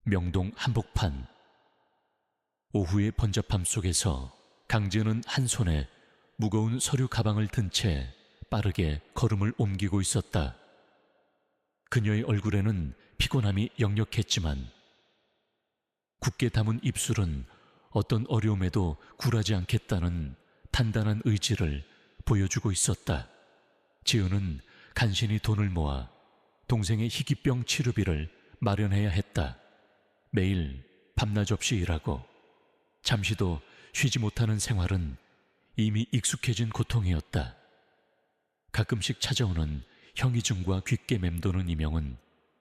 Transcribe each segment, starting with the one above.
명동 한복판. 오후의 번잡함 속에서 강지은은 한 손에 무거운 서류 가방을 든 채 빠르게 걸음을 옮기고 있었다. 그녀의 얼굴에는 피곤함이 역력했지만 굳게 담은 입술은 어떤 어려움에도 굴하지 않겠다는 단단한 의지를 보여주고 있었다. 지은은 간신히 돈을 모아 동생의 희귀병 치료비를 마련해야 했다. 매일 밤낮 없이 일하고 잠시도 쉬지 못하는 생활은 이미 익숙해진 고통이었다. 가끔씩 찾아오는 형이증과 귓게 맴도는 이명은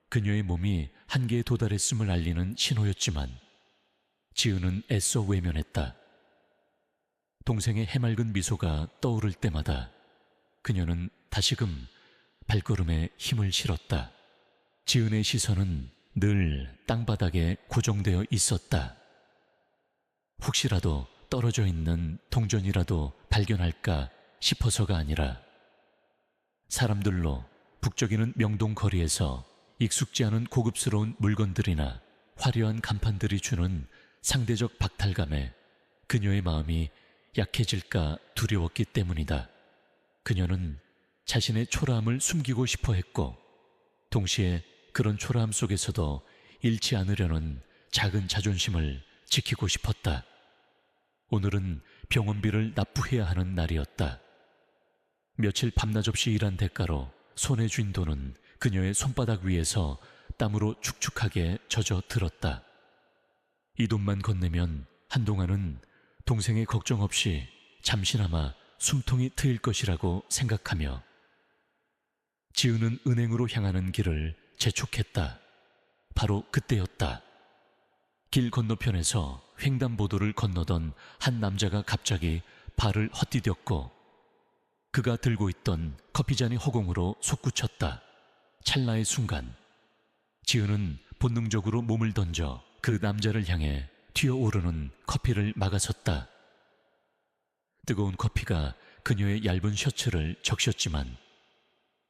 그녀의 몸이 한계에 도달했음을 알리는 신호였지만 지은은 애써 외면했다. 동생의 해맑은 미소가 떠오를 때마다 그녀는 다시금 발걸음에 힘을 실었다. 지은의 시선은 늘 땅바닥에 고정되어 있었다. 혹시라도 떨어져 있는 동전이라도 발견할까 싶어서가 아니라 사람들로 북적이는 명동 거리에서 익숙지 않은 고급스러운 물건들이나 화려한 간판들이 주는 상대적 박탈감에 그녀의 마음이 약해질까 두려웠기 때문이다. 그녀는 자신의 초라함을 숨기고 싶어 했고 동시에 그런 초라함 속에서도 잃지 않으려는 작은 자존심을 지키고 싶었다. 오늘은 병원비를 납부해야 하는 날이었다. 며칠 밤낮 없이 일한 대가로 손에 쥔 돈은 그녀의 손바닥 위에서 땀으로 축축하게 젖어 들었다. 이 돈만 건네면 한동안은 동생의 걱정 없이 잠시나마 숨통이 트일 것이라고 생각하며 지은은 은행으로 향하는 길을 재촉했다. 바로 그때였다. 길 건너편에서 횡단보도를 건너던 한 남자가 갑자기 발을 헛디뎠고 그가 들고 있던 커피잔이 허공으로 솟구쳤다. 찰나의 순간 지은은 본능적으로 몸을 던져 그 남자를 향해 튀어오르는 커피를 막아섰다. 뜨거운 커피가 그녀의 얇은 셔츠를 적셨지만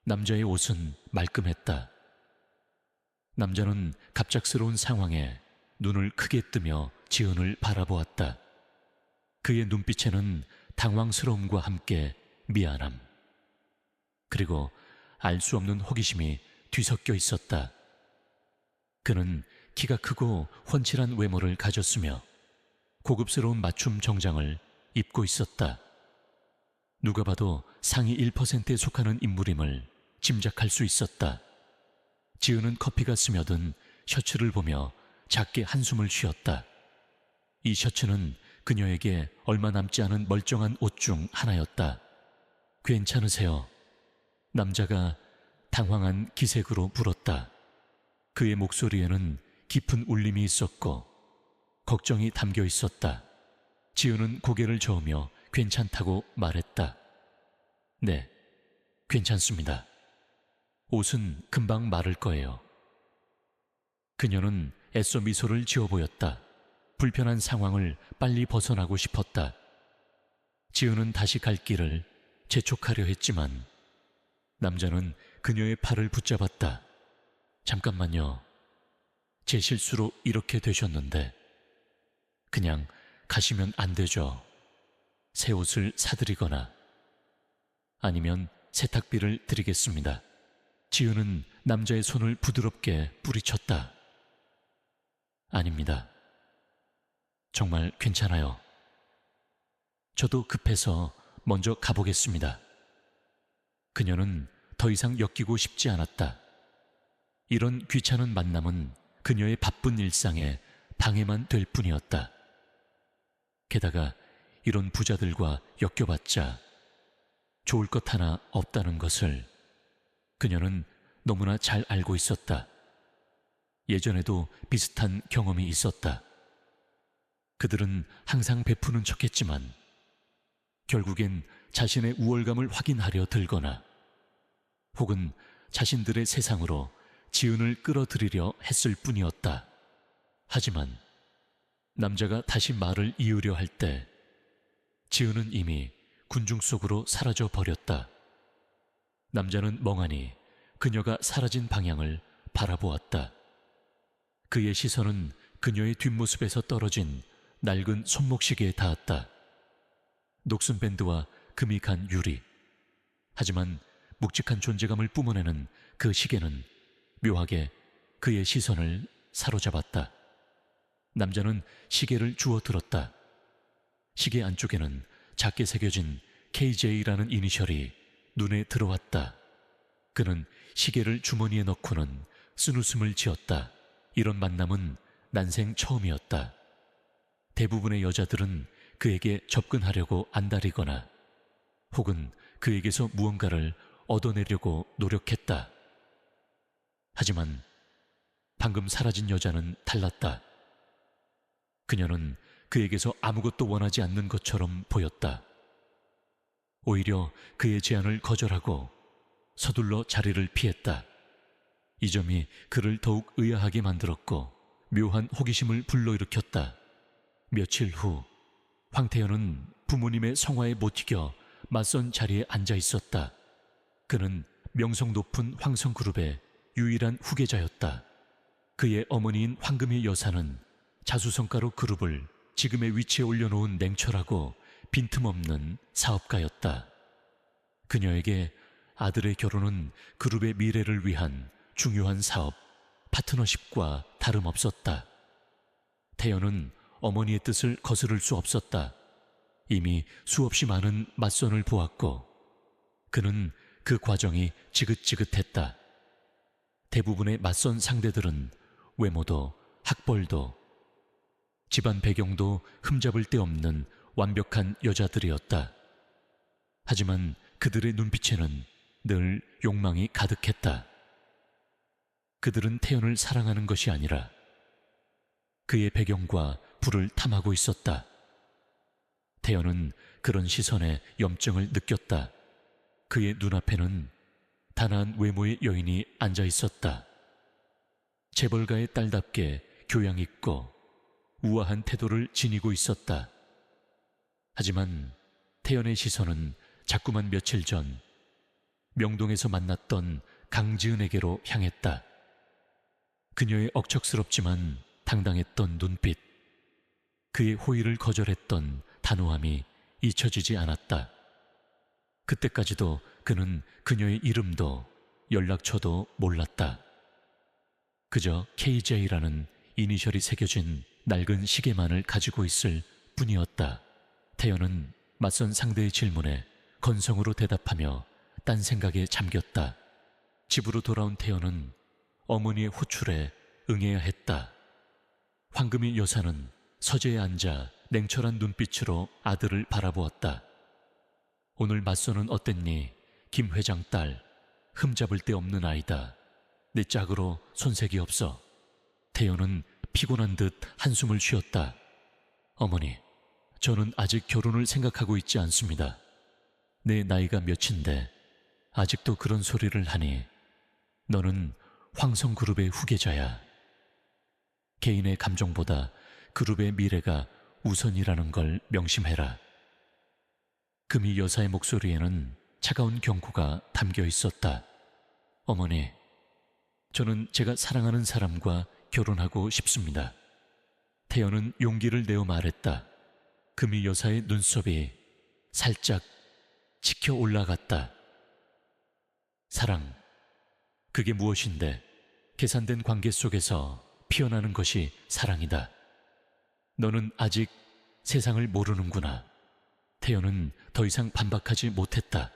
남자의 옷은 말끔했다. 남자는 갑작스러운 상황에 눈을 크게 뜨며 지은을 바라보았다. 그의 눈빛에는 당황스러움과 함께 미안함, 그리고 알 수 없는 호기심이 뒤섞여 있었다. 그는 키가 크고 훤칠한 외모를 가졌으며 고급스러운 맞춤 정장을 입고 있었다. 누가 봐도 상위 1%에 속하는 인물임을 짐작할 수 있었다. 지은은 커피가 스며든 셔츠를 보며 작게 한숨을 쉬었다. 이 셔츠는 그녀에게 얼마 남지 않은 멀쩡한 옷 중 하나였다. 괜찮으세요? 남자가 당황한 기색으로 물었다. 그의 목소리에는 깊은 울림이 있었고 걱정이 담겨 있었다. 지은은 고개를 저으며 괜찮다고 말했다. 네, 괜찮습니다. 옷은 금방 마를 거예요. 그녀는 애써 미소를 지어 보였다. 불편한 상황을 빨리 벗어나고 싶었다. 지은은 다시 갈 길을 재촉하려 했지만 남자는 그녀의 팔을 붙잡았다. 잠깐만요. 제 실수로 이렇게 되셨는데 그냥 가시면 안 되죠. 새 옷을 사드리거나 아니면 세탁비를 드리겠습니다. 지은은 남자의 손을 부드럽게 뿌리쳤다. 아닙니다. 정말 괜찮아요. 저도 급해서 먼저 가보겠습니다. 그녀는 더 이상 엮이고 싶지 않았다. 이런 귀찮은 만남은 그녀의 바쁜 일상에 방해만 될 뿐이었다. 게다가 이런 부자들과 엮여봤자 좋을 것 하나 없다는 것을 그녀는 너무나 잘 알고 있었다. 예전에도 비슷한 경험이 있었다. 그들은 항상 베푸는 척했지만 결국엔 자신의 우월감을 확인하려 들거나 혹은 자신들의 세상으로 지은을 끌어들이려 했을 뿐이었다. 하지만 남자가 다시 말을 이으려 할 때 지은은 이미 군중 속으로 사라져 버렸다. 남자는 멍하니 그녀가 사라진 방향을 바라보았다. 그의 시선은 그녀의 뒷모습에서 떨어진 낡은 손목시계에 닿았다. 녹슨 밴드와 금이 간 유리. 하지만 묵직한 존재감을 뿜어내는 그 시계는 묘하게 그의 시선을 사로잡았다. 남자는 시계를 주워 들었다. 시계 안쪽에는 작게 새겨진 KJ라는 이니셜이 눈에 들어왔다. 그는 시계를 주머니에 넣고는 쓴웃음을 지었다. 이런 만남은 난생 처음이었다. 대부분의 여자들은 그에게 접근하려고 안달이거나 혹은 그에게서 무언가를 얻어내려고 노력했다. 하지만 방금 사라진 여자는 달랐다. 그녀는 그에게서 아무것도 원하지 않는 것처럼 보였다. 오히려 그의 제안을 거절하고 서둘러 자리를 피했다. 이 점이 그를 더욱 의아하게 만들었고 묘한 호기심을 불러일으켰다. 며칠 후 황태현은 부모님의 성화에 못 이겨 맞선 자리에 앉아 있었다. 그는 명성 높은 황성그룹의 유일한 후계자였다. 그의 어머니인 황금희 여사는 자수성가로 그룹을 지금의 위치에 올려놓은 냉철하고 빈틈없는 사업가였다. 그녀에게 아들의 결혼은 그룹의 미래를 위한 중요한 사업, 파트너십과 다름없었다. 태연은 어머니의 뜻을 거스를 수 없었다. 이미 수없이 많은 맞선을 보았고 그는 그 과정이 지긋지긋했다. 대부분의 맞선 상대들은 외모도 학벌도 집안 배경도 흠잡을 데 없는 완벽한 여자들이었다. 하지만 그들의 눈빛에는 늘 욕망이 가득했다. 그들은 태연을 사랑하는 것이 아니라 그의 배경과 불을 탐하고 있었다. 태연은 그런 시선에 염증을 느꼈다. 그의 눈앞에는 단아한 외모의 여인이 앉아 있었다. 재벌가의 딸답게 교양 있고 우아한 태도를 지니고 있었다. 하지만 태연의 시선은 자꾸만 며칠 전 명동에서 만났던 강지은에게로 향했다. 그녀의 억척스럽지만 당당했던 눈빛, 그의 호의를 거절했던 단호함이 잊혀지지 않았다. 그때까지도 그는 그녀의 이름도 연락처도 몰랐다. 그저 KJ라는 이니셜이 새겨진 낡은 시계만을 가지고 있을 뿐이었다. 태연은 맞선 상대의 질문에 건성으로 대답하며 딴 생각에 잠겼다. 집으로 돌아온 태연은 어머니의 호출에 응해야 했다. 황금희 여사는 서재에 앉아 냉철한 눈빛으로 아들을 바라보았다. 오늘 맞선은 어땠니? 김 회장 딸, 흠잡을 데 없는 아이다. 내 짝으로 손색이 없어. 태연은 피곤한 듯 한숨을 쉬었다. 어머니, 저는 아직 결혼을 생각하고 있지 않습니다. 내 나이가 몇인데 아직도 그런 소리를 하니 너는 황성그룹의 후계자야. 개인의 감정보다 그룹의 미래가 우선이라는 걸 명심해라. 금희 여사의 목소리에는 차가운 경고가 담겨 있었다. 어머니, 저는 제가 사랑하는 사람과 결혼하고 싶습니다. 태연은 용기를 내어 말했다. 금희 여사의 눈썹이 살짝 치켜 올라갔다. 사랑, 그게 무엇인데 계산된 관계 속에서 피어나는 것이 사랑이다. 너는 아직 세상을 모르는구나. 태연은 더 이상 반박하지 못했다.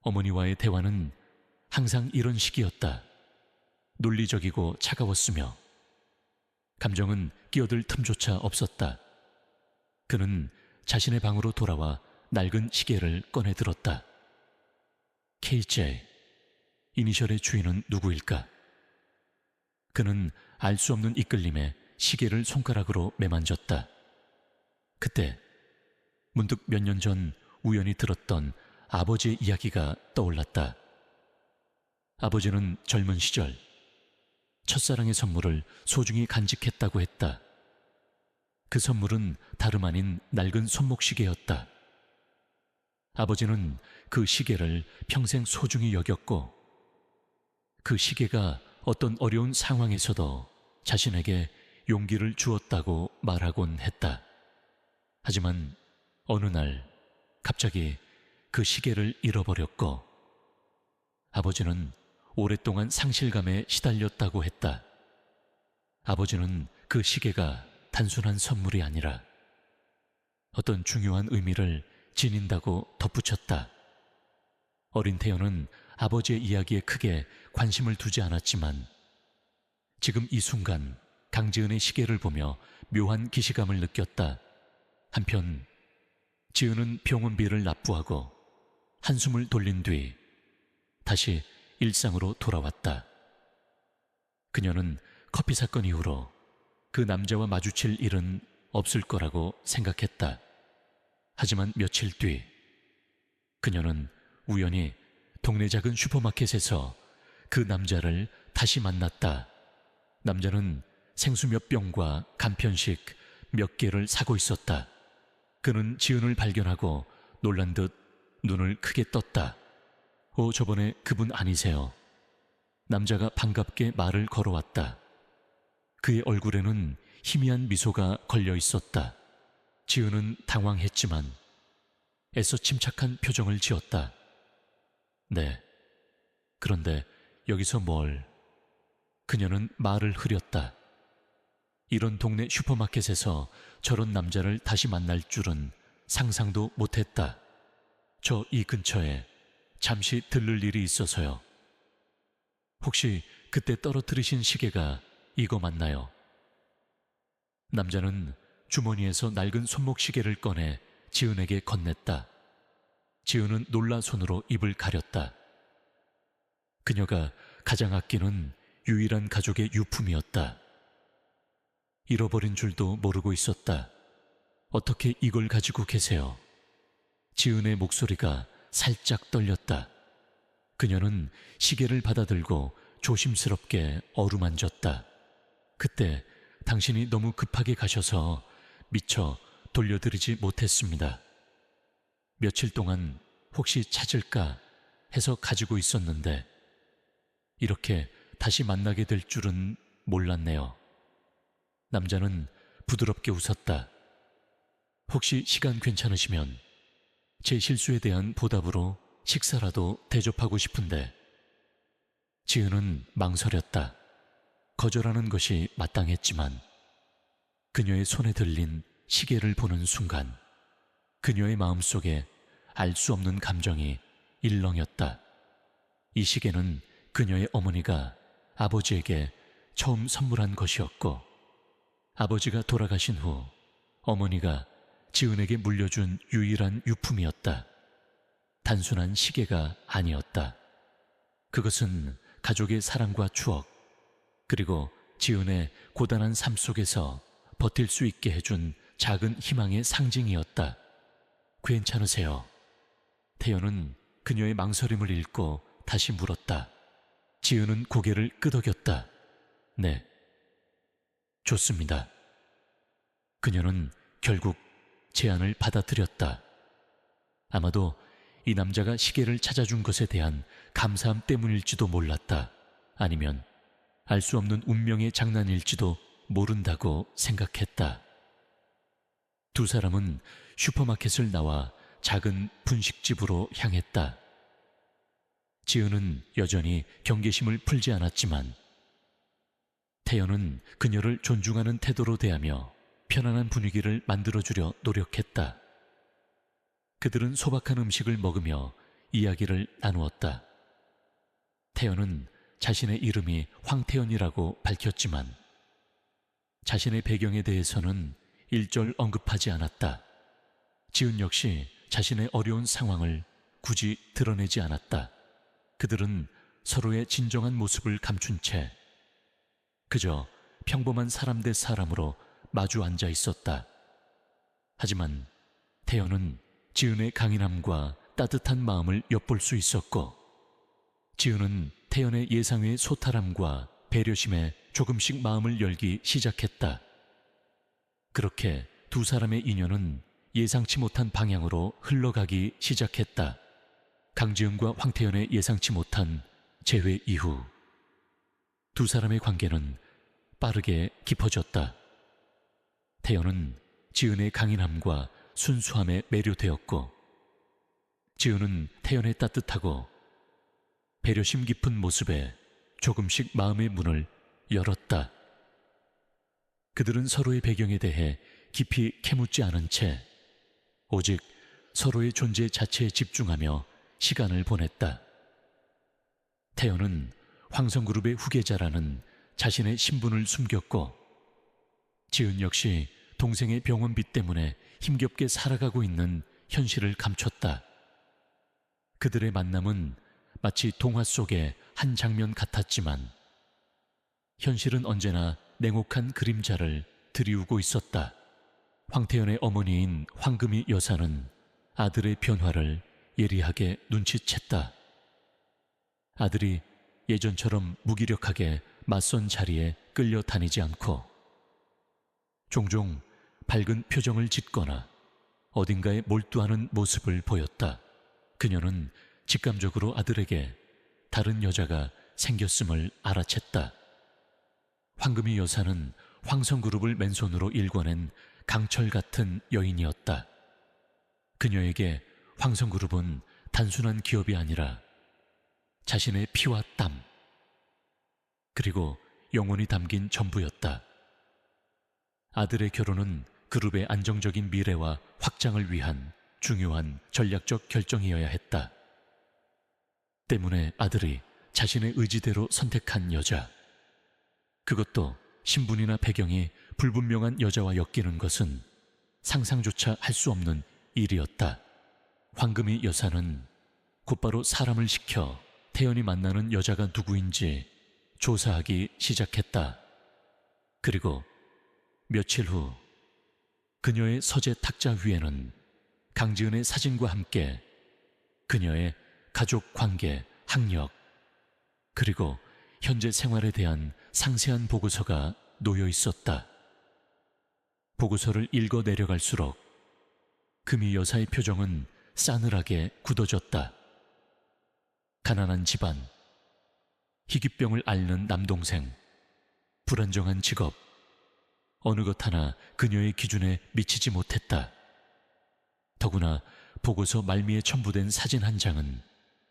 어머니와의 대화는 항상 이런 식이었다. 논리적이고 차가웠으며 감정은 끼어들 틈조차 없었다. 그는 자신의 방으로 돌아와 낡은 시계를 꺼내 들었다. KJ, 이니셜의 주인은 누구일까? 그는 알 수 없는 이끌림에 시계를 손가락으로 매만졌다. 그때 문득 몇 년 전 우연히 들었던 아버지의 이야기가 떠올랐다. 아버지는 젊은 시절 첫사랑의 선물을 소중히 간직했다고 했다. 그 선물은 다름 아닌 낡은 손목시계였다. 아버지는 그 시계를 평생 소중히 여겼고 그 시계가 어떤 어려운 상황에서도 자신에게 용기를 주었다고 말하곤 했다. 하지만 어느 날 갑자기 그 시계를 잃어버렸고 아버지는 오랫동안 상실감에 시달렸다고 했다. 아버지는 그 시계가 단순한 선물이 아니라 어떤 중요한 의미를 지닌다고 덧붙였다. 어린 태연은 아버지의 이야기에 크게 관심을 두지 않았지만 지금 이 순간 강지은의 시계를 보며 묘한 기시감을 느꼈다. 한편 지은은 병원비를 납부하고 한숨을 돌린 뒤 다시 일상으로 돌아왔다. 그녀는 커피 사건 이후로 그 남자와 마주칠 일은 없을 거라고 생각했다. 하지만 며칠 뒤 그녀는 우연히 동네 작은 슈퍼마켓에서 그 남자를 다시 만났다. 남자는 생수 몇 병과 간편식 몇 개를 사고 있었다. 그는 지은을 발견하고 놀란 듯 눈을 크게 떴다. 저번에 그분 아니세요? 남자가 반갑게 말을 걸어왔다. 그의 얼굴에는 희미한 미소가 걸려 있었다. 지은은 당황했지만 애써 침착한 표정을 지었다. 네. 그런데 여기서 뭘? 그녀는 말을 흐렸다. 이런 동네 슈퍼마켓에서 저런 남자를 다시 만날 줄은 상상도 못했다. 저 이 근처에 잠시 들를 일이 있어서요. 혹시 그때 떨어뜨리신 시계가 이거 맞나요? 남자는 주머니에서 낡은 손목 시계를 꺼내 지은에게 건넸다. 지은은 놀라 손으로 입을 가렸다. 그녀가 가장 아끼는 유일한 가족의 유품이었다. 잃어버린 줄도 모르고 있었다. 어떻게 이걸 가지고 계세요? 지은의 목소리가 살짝 떨렸다. 그녀는 시계를 받아들고 조심스럽게 어루만졌다. 그때 당신이 너무 급하게 가셔서 미처 돌려드리지 못했습니다. 며칠 동안 혹시 찾을까 해서 가지고 있었는데 이렇게 다시 만나게 될 줄은 몰랐네요. 남자는 부드럽게 웃었다. 혹시 시간 괜찮으시면 제 실수에 대한 보답으로 식사라도 대접하고 싶은데. 지은은 망설였다. 거절하는 것이 마땅했지만 그녀의 손에 들린 시계를 보는 순간 그녀의 마음속에 알 수 없는 감정이 일렁였다. 이 시계는 그녀의 어머니가 아버지에게 처음 선물한 것이었고 아버지가 돌아가신 후 어머니가 지은에게 물려준 유일한 유품이었다. 단순한 시계가 아니었다. 그것은 가족의 사랑과 추억, 그리고 지은의 고단한 삶 속에서 버틸 수 있게 해준 작은 희망의 상징이었다. 괜찮으세요? 태연은 그녀의 망설임을 읽고 다시 물었다. 지은은 고개를 끄덕였다. 네. 좋습니다. 그녀는 결국 제안을 받아들였다. 아마도 이 남자가 시계를 찾아준 것에 대한 감사함 때문일지도 몰랐다. 아니면 알 수 없는 운명의 장난일지도 모른다고 생각했다. 두 사람은 슈퍼마켓을 나와 작은 분식집으로 향했다. 지은은 여전히 경계심을 풀지 않았지만 태연은 그녀를 존중하는 태도로 대하며 편안한 분위기를 만들어주려 노력했다. 그들은 소박한 음식을 먹으며 이야기를 나누었다. 태연은 자신의 이름이 황태연이라고 밝혔지만 자신의 배경에 대해서는 일절 언급하지 않았다. 지은 역시 자신의 어려운 상황을 굳이 드러내지 않았다. 그들은 서로의 진정한 모습을 감춘 채 그저 평범한 사람 대 사람으로 마주 앉아 있었다. 하지만 태연은 지은의 강인함과 따뜻한 마음을 엿볼 수 있었고 지은은 태연의 예상 외의 소탈함과 배려심에 조금씩 마음을 열기 시작했다. 그렇게 두 사람의 인연은 예상치 못한 방향으로 흘러가기 시작했다. 강지은과 황태연의 예상치 못한 재회 이후 두 사람의 관계는 빠르게 깊어졌다. 태연은 지은의 강인함과 순수함에 매료되었고, 지은은 태연의 따뜻하고 배려심 깊은 모습에 조금씩 마음의 문을 열었다. 그들은 서로의 배경에 대해 깊이 캐묻지 않은 채 오직 서로의 존재 자체에 집중하며 시간을 보냈다. 태연은 황성그룹의 후계자라는 자신의 신분을 숨겼고, 지은 역시 동생의 병원비 때문에 힘겹게 살아가고 있는 현실을 감췄다. 그들의 만남은 마치 동화 속의 한 장면 같았지만 현실은 언제나 냉혹한 그림자를 드리우고 있었다. 황태연의 어머니인 황금희 여사는 아들의 변화를 예리하게 눈치챘다. 아들이 예전처럼 무기력하게 맞선 자리에 끌려다니지 않고 종종 밝은 표정을 짓거나 어딘가에 몰두하는 모습을 보였다. 그녀는 직감적으로 아들에게 다른 여자가 생겼음을 알아챘다. 황금희 여사는 황성그룹을 맨손으로 일궈낸 강철 같은 여인이었다. 그녀에게 황성그룹은 단순한 기업이 아니라 자신의 피와 땀, 그리고 영혼이 담긴 전부였다. 아들의 결혼은 그룹의 안정적인 미래와 확장을 위한 중요한 전략적 결정이어야 했다. 때문에 아들이 자신의 의지대로 선택한 여자, 그것도 신분이나 배경이 불분명한 여자와 엮이는 것은 상상조차 할 수 없는 일이었다. 황금희 여사는 곧바로 사람을 시켜 태연이 만나는 여자가 누구인지 조사하기 시작했다. 그리고 며칠 후 그녀의 서재 탁자 위에는 강지은의 사진과 함께 그녀의 가족 관계, 학력, 그리고 현재 생활에 대한 상세한 보고서가 놓여 있었다. 보고서를 읽어 내려갈수록 금희 여사의 표정은 싸늘하게 굳어졌다. 가난한 집안, 희귀병을 앓는 남동생, 불안정한 직업, 어느 것 하나 그녀의 기준에 미치지 못했다. 더구나 보고서 말미에 첨부된 사진 한 장은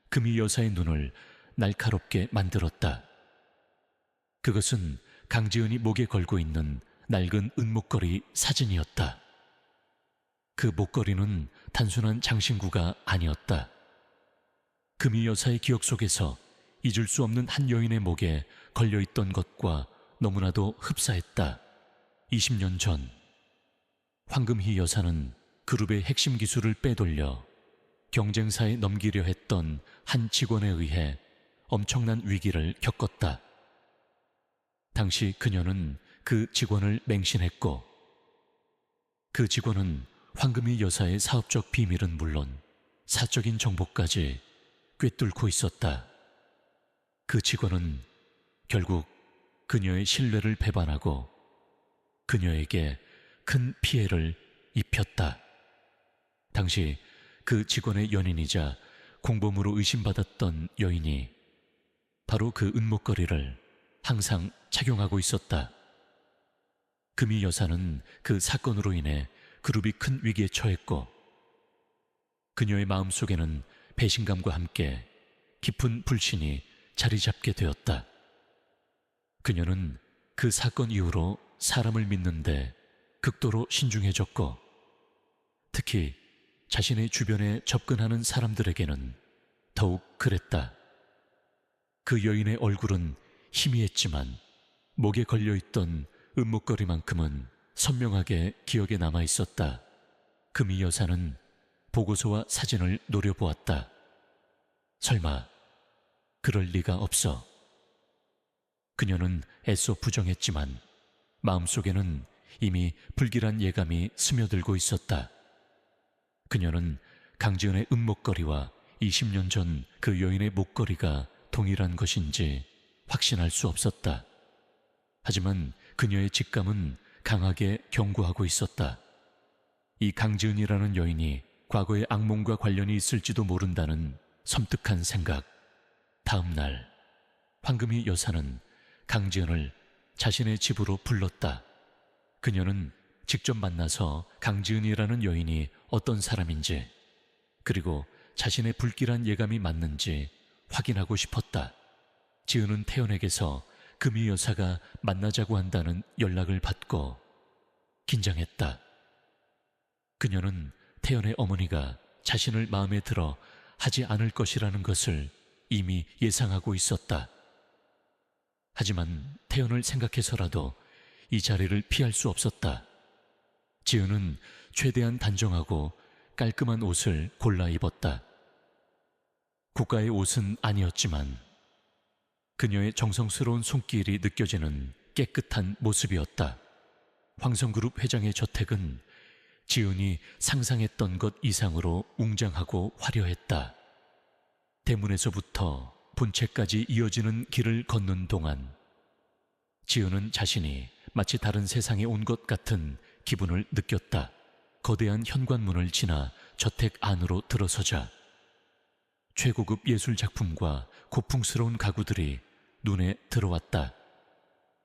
금희 여사의 눈을 날카롭게 만들었다. 그것은 강지은이 목에 걸고 있는 낡은 은목걸이 사진이었다. 그 목걸이는 단순한 장신구가 아니었다. 금희 여사의 기억 속에서 잊을 수 없는 한 여인의 목에 걸려있던 것과 너무나도 흡사했다. 20년 전 황금희 여사는 그룹의 핵심 기술을 빼돌려 경쟁사에 넘기려 했던 한 직원에 의해 엄청난 위기를 겪었다. 당시 그녀는 그 직원을 맹신했고, 그 직원은 황금희 여사의 사업적 비밀은 물론 사적인 정보까지 꿰뚫고 있었다. 그 직원은 결국 그녀의 신뢰를 배반하고 그녀에게 큰 피해를 입혔다. 당시 그 직원의 연인이자 공범으로 의심받았던 여인이 바로 그 은목걸이를 항상 착용하고 있었다. 금희 여사는 그 사건으로 인해 그룹이 큰 위기에 처했고, 그녀의 마음속에는 배신감과 함께 깊은 불신이 자리 잡게 되었다. 그녀는 그 사건 이후로 사람을 믿는데 극도로 신중해졌고, 특히 자신의 주변에 접근하는 사람들에게는 더욱 그랬다. 그 여인의 얼굴은 희미했지만 목에 걸려있던 은목걸이만큼은 선명하게 기억에 남아 있었다. 금희 여사는 보고서와 사진을 노려보았다. 설마 그럴 리가 없어. 그녀는 애써 부정했지만 마음속에는 이미 불길한 예감이 스며들고 있었다. 그녀는 강지은의 은목걸이와 20년 전 그 여인의 목걸이가 동일한 것인지 확신할 수 없었다. 하지만 그녀의 직감은 강하게 경고하고 있었다. 이 강지은이라는 여인이 과거의 악몽과 관련이 있을지도 모른다는 섬뜩한 생각. 다음 날 황금희 여사는 강지은을 자신의 집으로 불렀다. 그녀는 직접 만나서 강지은이라는 여인이 어떤 사람인지, 그리고 자신의 불길한 예감이 맞는지 확인하고 싶었다. 지은은 태연에게서 금희 여사가 만나자고 한다는 연락을 받고 긴장했다. 그녀는 태연의 어머니가 자신을 마음에 들어 하지 않을 것이라는 것을 이미 예상하고 있었다. 하지만 태연을 생각해서라도 이 자리를 피할 수 없었다. 지은은 최대한 단정하고 깔끔한 옷을 골라 입었다. 고가의 옷은 아니었지만 그녀의 정성스러운 손길이 느껴지는 깨끗한 모습이었다. 황성그룹 회장의 저택은 지은이 상상했던 것 이상으로 웅장하고 화려했다. 대문에서부터 본체까지 이어지는 길을 걷는 동안 지은은 자신이 마치 다른 세상에 온 것 같은 기분을 느꼈다. 거대한 현관문을 지나 저택 안으로 들어서자 최고급 예술 작품과 고풍스러운 가구들이 눈에 들어왔다.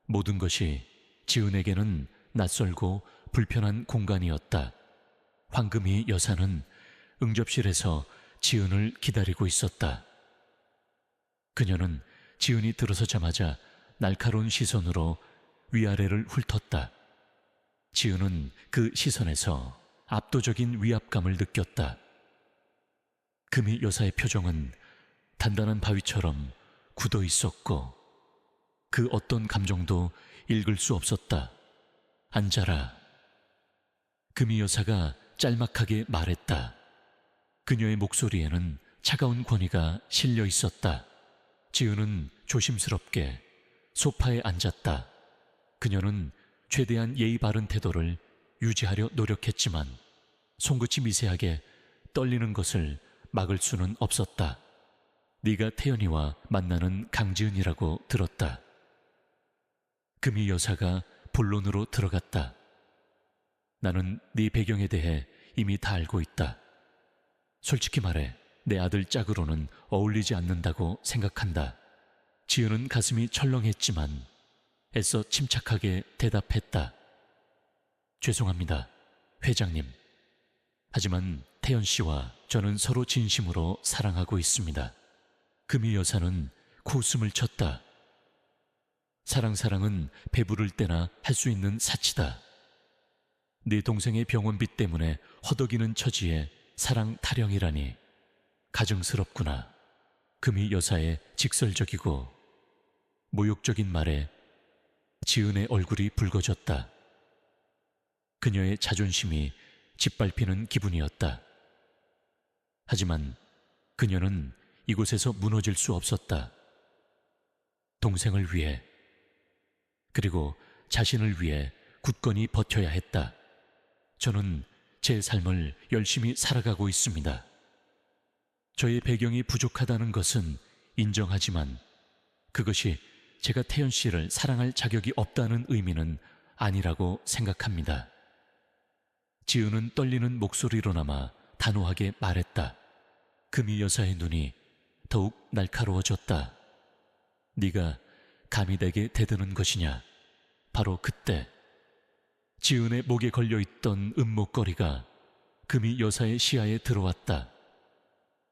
모든 것이 지은에게는 낯설고 불편한 공간이었다. 황금희 여사는 응접실에서 지은을 기다리고 있었다. 그녀는 지은이 들어서자마자 날카로운 시선으로 위아래를 훑었다. 지은은 그 시선에서 압도적인 위압감을 느꼈다. 금희 여사의 표정은 단단한 바위처럼 굳어 있었고 그 어떤 감정도 읽을 수 없었다. 앉아라. 금희 여사가 짤막하게 말했다. 그녀의 목소리에는 차가운 권위가 실려 있었다. 지은은 조심스럽게 소파에 앉았다. 그녀는 최대한 예의 바른 태도를 유지하려 노력했지만 손끝이 미세하게 떨리는 것을 막을 수는 없었다. 네가 태연이와 만나는 강지은이라고 들었다. 금희 여사가 본론으로 들어갔다. 나는 네 배경에 대해 이미 다 알고 있다. 솔직히 말해 내 아들 짝으로는 어울리지 않는다고 생각한다. 지은은 가슴이 철렁했지만 애써 침착하게 대답했다. 죄송합니다, 회장님. 하지만 태연 씨와 저는 서로 진심으로 사랑하고 있습니다. 금희 여사는 코웃음을 쳤다. 사랑은 배부를 때나 할 수 있는 사치다. 네 동생의 병원비 때문에 허덕이는 처지에 사랑 타령이라니 가증스럽구나. 금희 여사의 직설적이고 모욕적인 말에 지은의 얼굴이 붉어졌다. 그녀의 자존심이 짓밟히는 기분이었다. 하지만 그녀는 이곳에서 무너질 수 없었다. 동생을 위해, 그리고 자신을 위해 굳건히 버텨야 했다. 저는 제 삶을 열심히 살아가고 있습니다. 저의 배경이 부족하다는 것은 인정하지만 그것이 제가 태연 씨를 사랑할 자격이 없다는 의미는 아니라고 생각합니다. 지은은 떨리는 목소리로나마 단호하게 말했다. 금희 여사의 눈이 더욱 날카로워졌다. 네가 감히 내게 대드는 것이냐? 바로 그때 지은의 목에 걸려있던 은목걸이가 금희 여사의 시야에 들어왔다.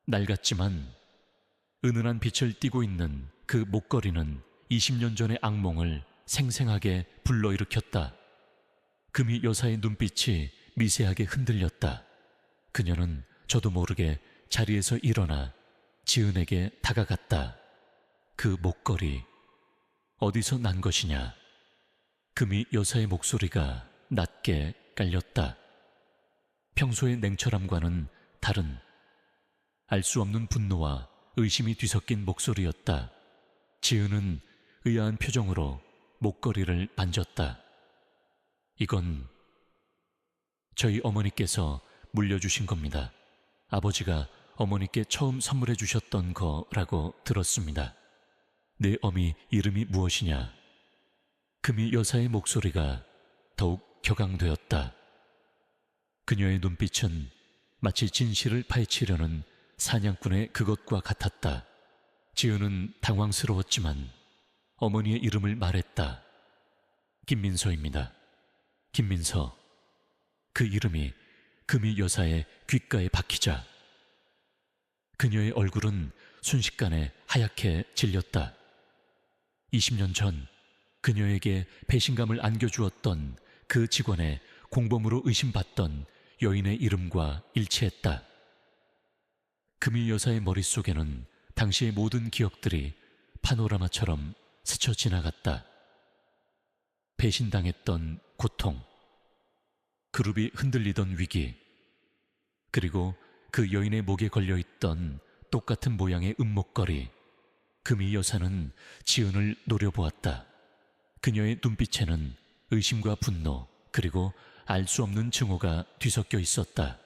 낡았지만 은은한 빛을 띠고 있는 그 목걸이는 20년 전의 악몽을 생생하게 불러일으켰다. 금희 여사의 눈빛이 미세하게 흔들렸다. 그녀는 저도 모르게 자리에서 일어나 지은에게 다가갔다. 그 목걸이 어디서 난 것이냐? 금희 여사의 목소리가 낮게 깔렸다. 평소의 냉철함과는 다른 알 수 없는 분노와 의심이 뒤섞인 목소리였다. 지은은 의아한 표정으로 목걸이를 만졌다. 이건 저희 어머니께서 물려주신 겁니다. 아버지가 어머니께 처음 선물해 주셨던 거라고 들었습니다. 내 어미 이름이 무엇이냐? 금희 여사의 목소리가 더욱 격앙되었다. 그녀의 눈빛은 마치 진실을 파헤치려는 사냥꾼의 그것과 같았다. 지은은 당황스러웠지만 어머니의 이름을 말했다. 김민서입니다. 김민서. 그 이름이 금희 여사의 귓가에 박히자 그녀의 얼굴은 순식간에 하얗게 질렸다. 20년 전 그녀에게 배신감을 안겨주었던 그 직원의 공범으로 의심받던 여인의 이름과 일치했다. 금희 여사의 머릿속에는 당시의 모든 기억들이 파노라마처럼 스쳐 지나갔다. 배신당했던 고통, 그룹이 흔들리던 위기, 그리고 그 여인의 목에 걸려있던 똑같은 모양의 은목걸이. 금희 여사는 지은을 노려보았다. 그녀의 눈빛에는 의심과 분노, 그리고 알 수 없는 증오가 뒤섞여 있었다.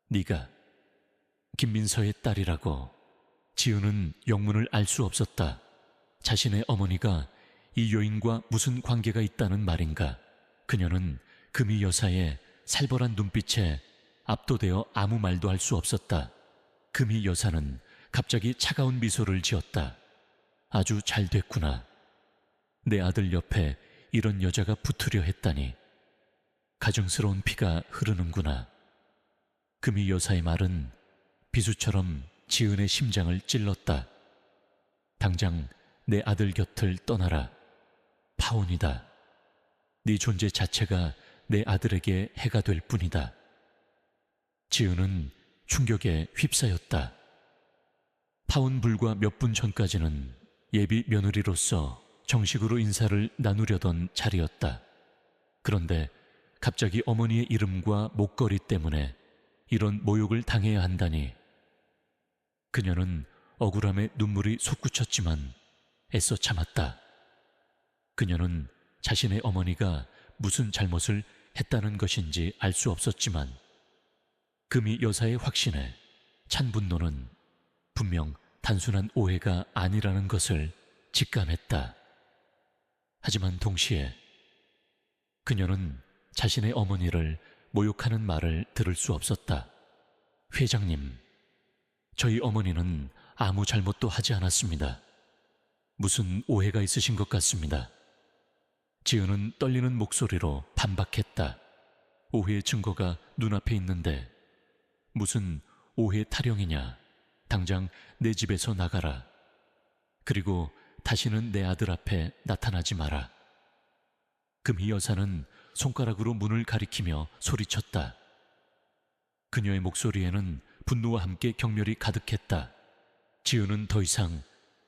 네가 김민서의 딸이라고. 지은은 영문을 알 수 없었다. 자신의 어머니가 이 여인과 무슨 관계가 있다는 말인가. 그녀는 금희 여사의 살벌한 눈빛에 압도되어 아무 말도 할 수 없었다. 금희 여사는 갑자기 차가운 미소를 지었다. 아주 잘 됐구나. 내 아들 옆에 이런 여자가 붙으려 했다니. 가증스러운 피가 흐르는구나. 금희 여사의 말은 비수처럼 지은의 심장을 찔렀다. 당장 내 아들 곁을 떠나라. 파혼이다. 네 존재 자체가 내 아들에게 해가 될 뿐이다. 지은은 충격에 휩싸였다. 파혼 불과 몇 분 전까지는 예비 며느리로서 정식으로 인사를 나누려던 자리였다. 그런데 갑자기 어머니의 이름과 목걸이 때문에 이런 모욕을 당해야 한다니. 그녀는 억울함에 눈물이 솟구쳤지만 애써 참았다. 그녀는 자신의 어머니가 무슨 잘못을 했다는 것인지 알 수 없었지만 금희 여사의 확신에 찬 분노는 분명 단순한 오해가 아니라는 것을 직감했다. 하지만 동시에 그녀는 자신의 어머니를 모욕하는 말을 들을 수 없었다. 회장님, 저희 어머니는 아무 잘못도 하지 않았습니다. 무슨 오해가 있으신 것 같습니다. 지은은 떨리는 목소리로 반박했다. 오해의 증거가 눈앞에 있는데 무슨 오해 타령이냐. 당장 내 집에서 나가라. 그리고 다시는 내 아들 앞에 나타나지 마라. 금희 여사는 손가락으로 문을 가리키며 소리쳤다. 그녀의 목소리에는 분노와 함께 경멸이 가득했다. 지은은 더 이상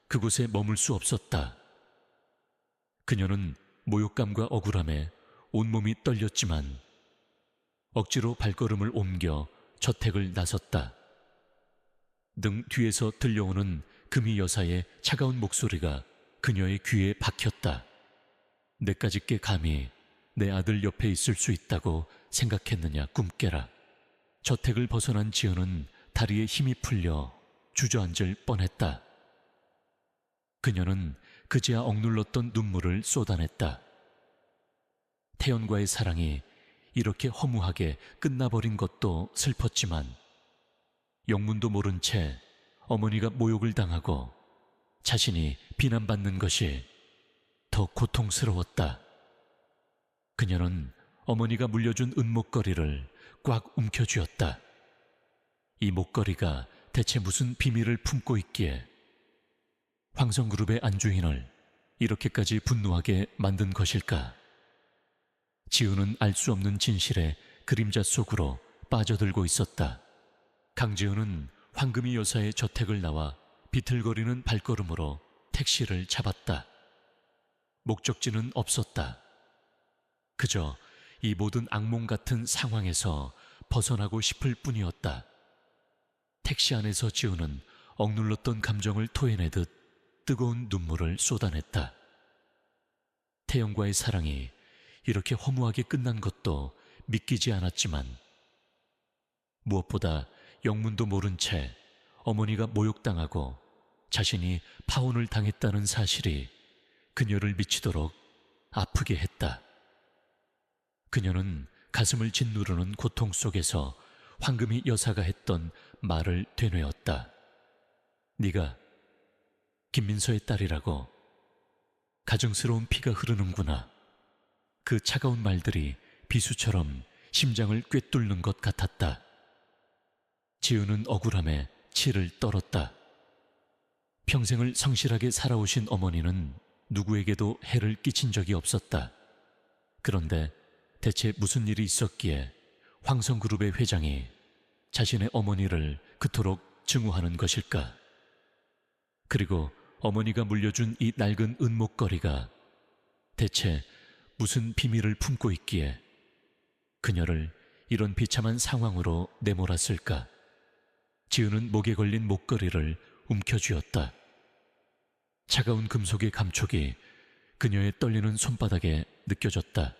그곳에 머물 수 없었다. 그녀는 모욕감과 억울함에 온몸이 떨렸지만 억지로 발걸음을 옮겨 저택을 나섰다. 등 뒤에서 들려오는 금희 여사의 차가운 목소리가 그녀의 귀에 박혔다. 내까짓게 감히 내 아들 옆에 있을 수 있다고 생각했느냐, 꿈깨라. 저택을 벗어난 지은은 다리에 힘이 풀려 주저앉을 뻔했다. 그녀는 그제야 억눌렀던 눈물을 쏟아냈다. 태연과의 사랑이 이렇게 허무하게 끝나버린 것도 슬펐지만 영문도 모른 채 어머니가 모욕을 당하고 자신이 비난받는 것이 더 고통스러웠다. 그녀는 어머니가 물려준 은목걸이를 꽉 움켜쥐었다. 이 목걸이가 대체 무슨 비밀을 품고 있기에 황성그룹의 안주인을 이렇게까지 분노하게 만든 것일까? 지은은 알 수 없는 진실의 그림자 속으로 빠져들고 있었다. 강지은은 황금희 여사의 저택을 나와 비틀거리는 발걸음으로 택시를 잡았다. 목적지는 없었다. 그저 이 모든 악몽 같은 상황에서 벗어나고 싶을 뿐이었다. 택시 안에서 지은은 억눌렀던 감정을 토해내듯 뜨거운 눈물을 쏟아냈다. 태영과의 사랑이 이렇게 허무하게 끝난 것도 믿기지 않았지만 무엇보다 영문도 모른 채 어머니가 모욕당하고 자신이 파혼을 당했다는 사실이 그녀를 미치도록 아프게 했다. 그녀는 가슴을 짓누르는 고통 속에서 황금희 여사가 했던 말을 되뇌었다. 네가 김민서의 딸이라고. 가증스러운 피가 흐르는구나. 그 차가운 말들이 비수처럼 심장을 꿰뚫는 것 같았다. 지은은 억울함에 치를 떨었다. 평생을 성실하게 살아오신 어머니는 누구에게도 해를 끼친 적이 없었다. 그런데 대체 무슨 일이 있었기에 황성그룹의 회장이 자신의 어머니를 그토록 증오하는 것일까? 그리고 어머니가 물려준 이 낡은 은목걸이가 대체 무슨 비밀을 품고 있기에 그녀를 이런 비참한 상황으로 내몰았을까? 지은은 목에 걸린 목걸이를 움켜쥐었다. 차가운 금속의 감촉이 그녀의 떨리는 손바닥에 느껴졌다.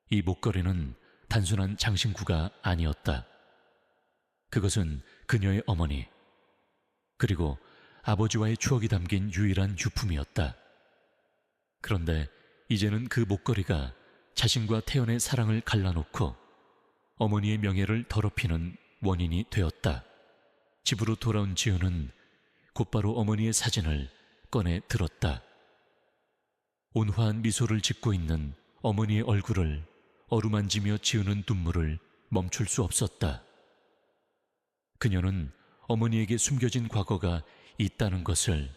이 목걸이는 단순한 장신구가 아니었다. 그것은 그녀의 어머니, 그리고 아버지와의 추억이 담긴 유일한 유품이었다. 그런데 이제는 그 목걸이가 자신과 태연의 사랑을 갈라놓고 어머니의 명예를 더럽히는 원인이 되었다. 집으로 돌아온 지은은 곧바로 어머니의 사진을 꺼내 들었다. 온화한 미소를 짓고 있는 어머니의 얼굴을 어루만지며 지우는 눈물을 멈출 수 없었다. 그녀는 어머니에게 숨겨진 과거가 있다는 것을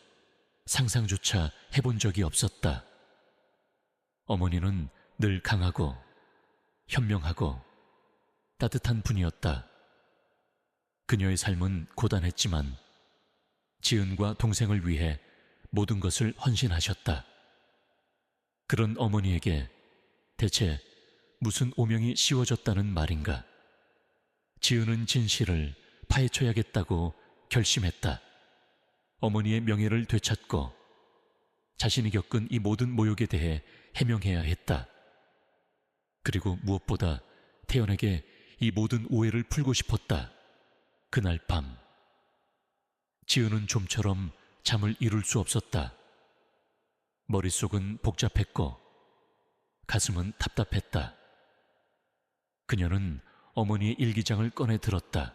상상조차 해본 적이 없었다. 어머니는 늘 강하고 현명하고 따뜻한 분이었다. 그녀의 삶은 고단했지만 지은과 동생을 위해 모든 것을 헌신하셨다. 그런 어머니에게 대체 무슨 오명이 씌워졌다는 말인가? 지은은 진실을 파헤쳐야겠다고 결심했다. 어머니의 명예를 되찾고 자신이 겪은 이 모든 모욕에 대해 해명해야 했다. 그리고 무엇보다 태연에게 이 모든 오해를 풀고 싶었다. 그날 밤 지은은 좀처럼 잠을 이룰 수 없었다. 머릿속은 복잡했고 가슴은 답답했다. 그녀는 어머니의 일기장을 꺼내 들었다.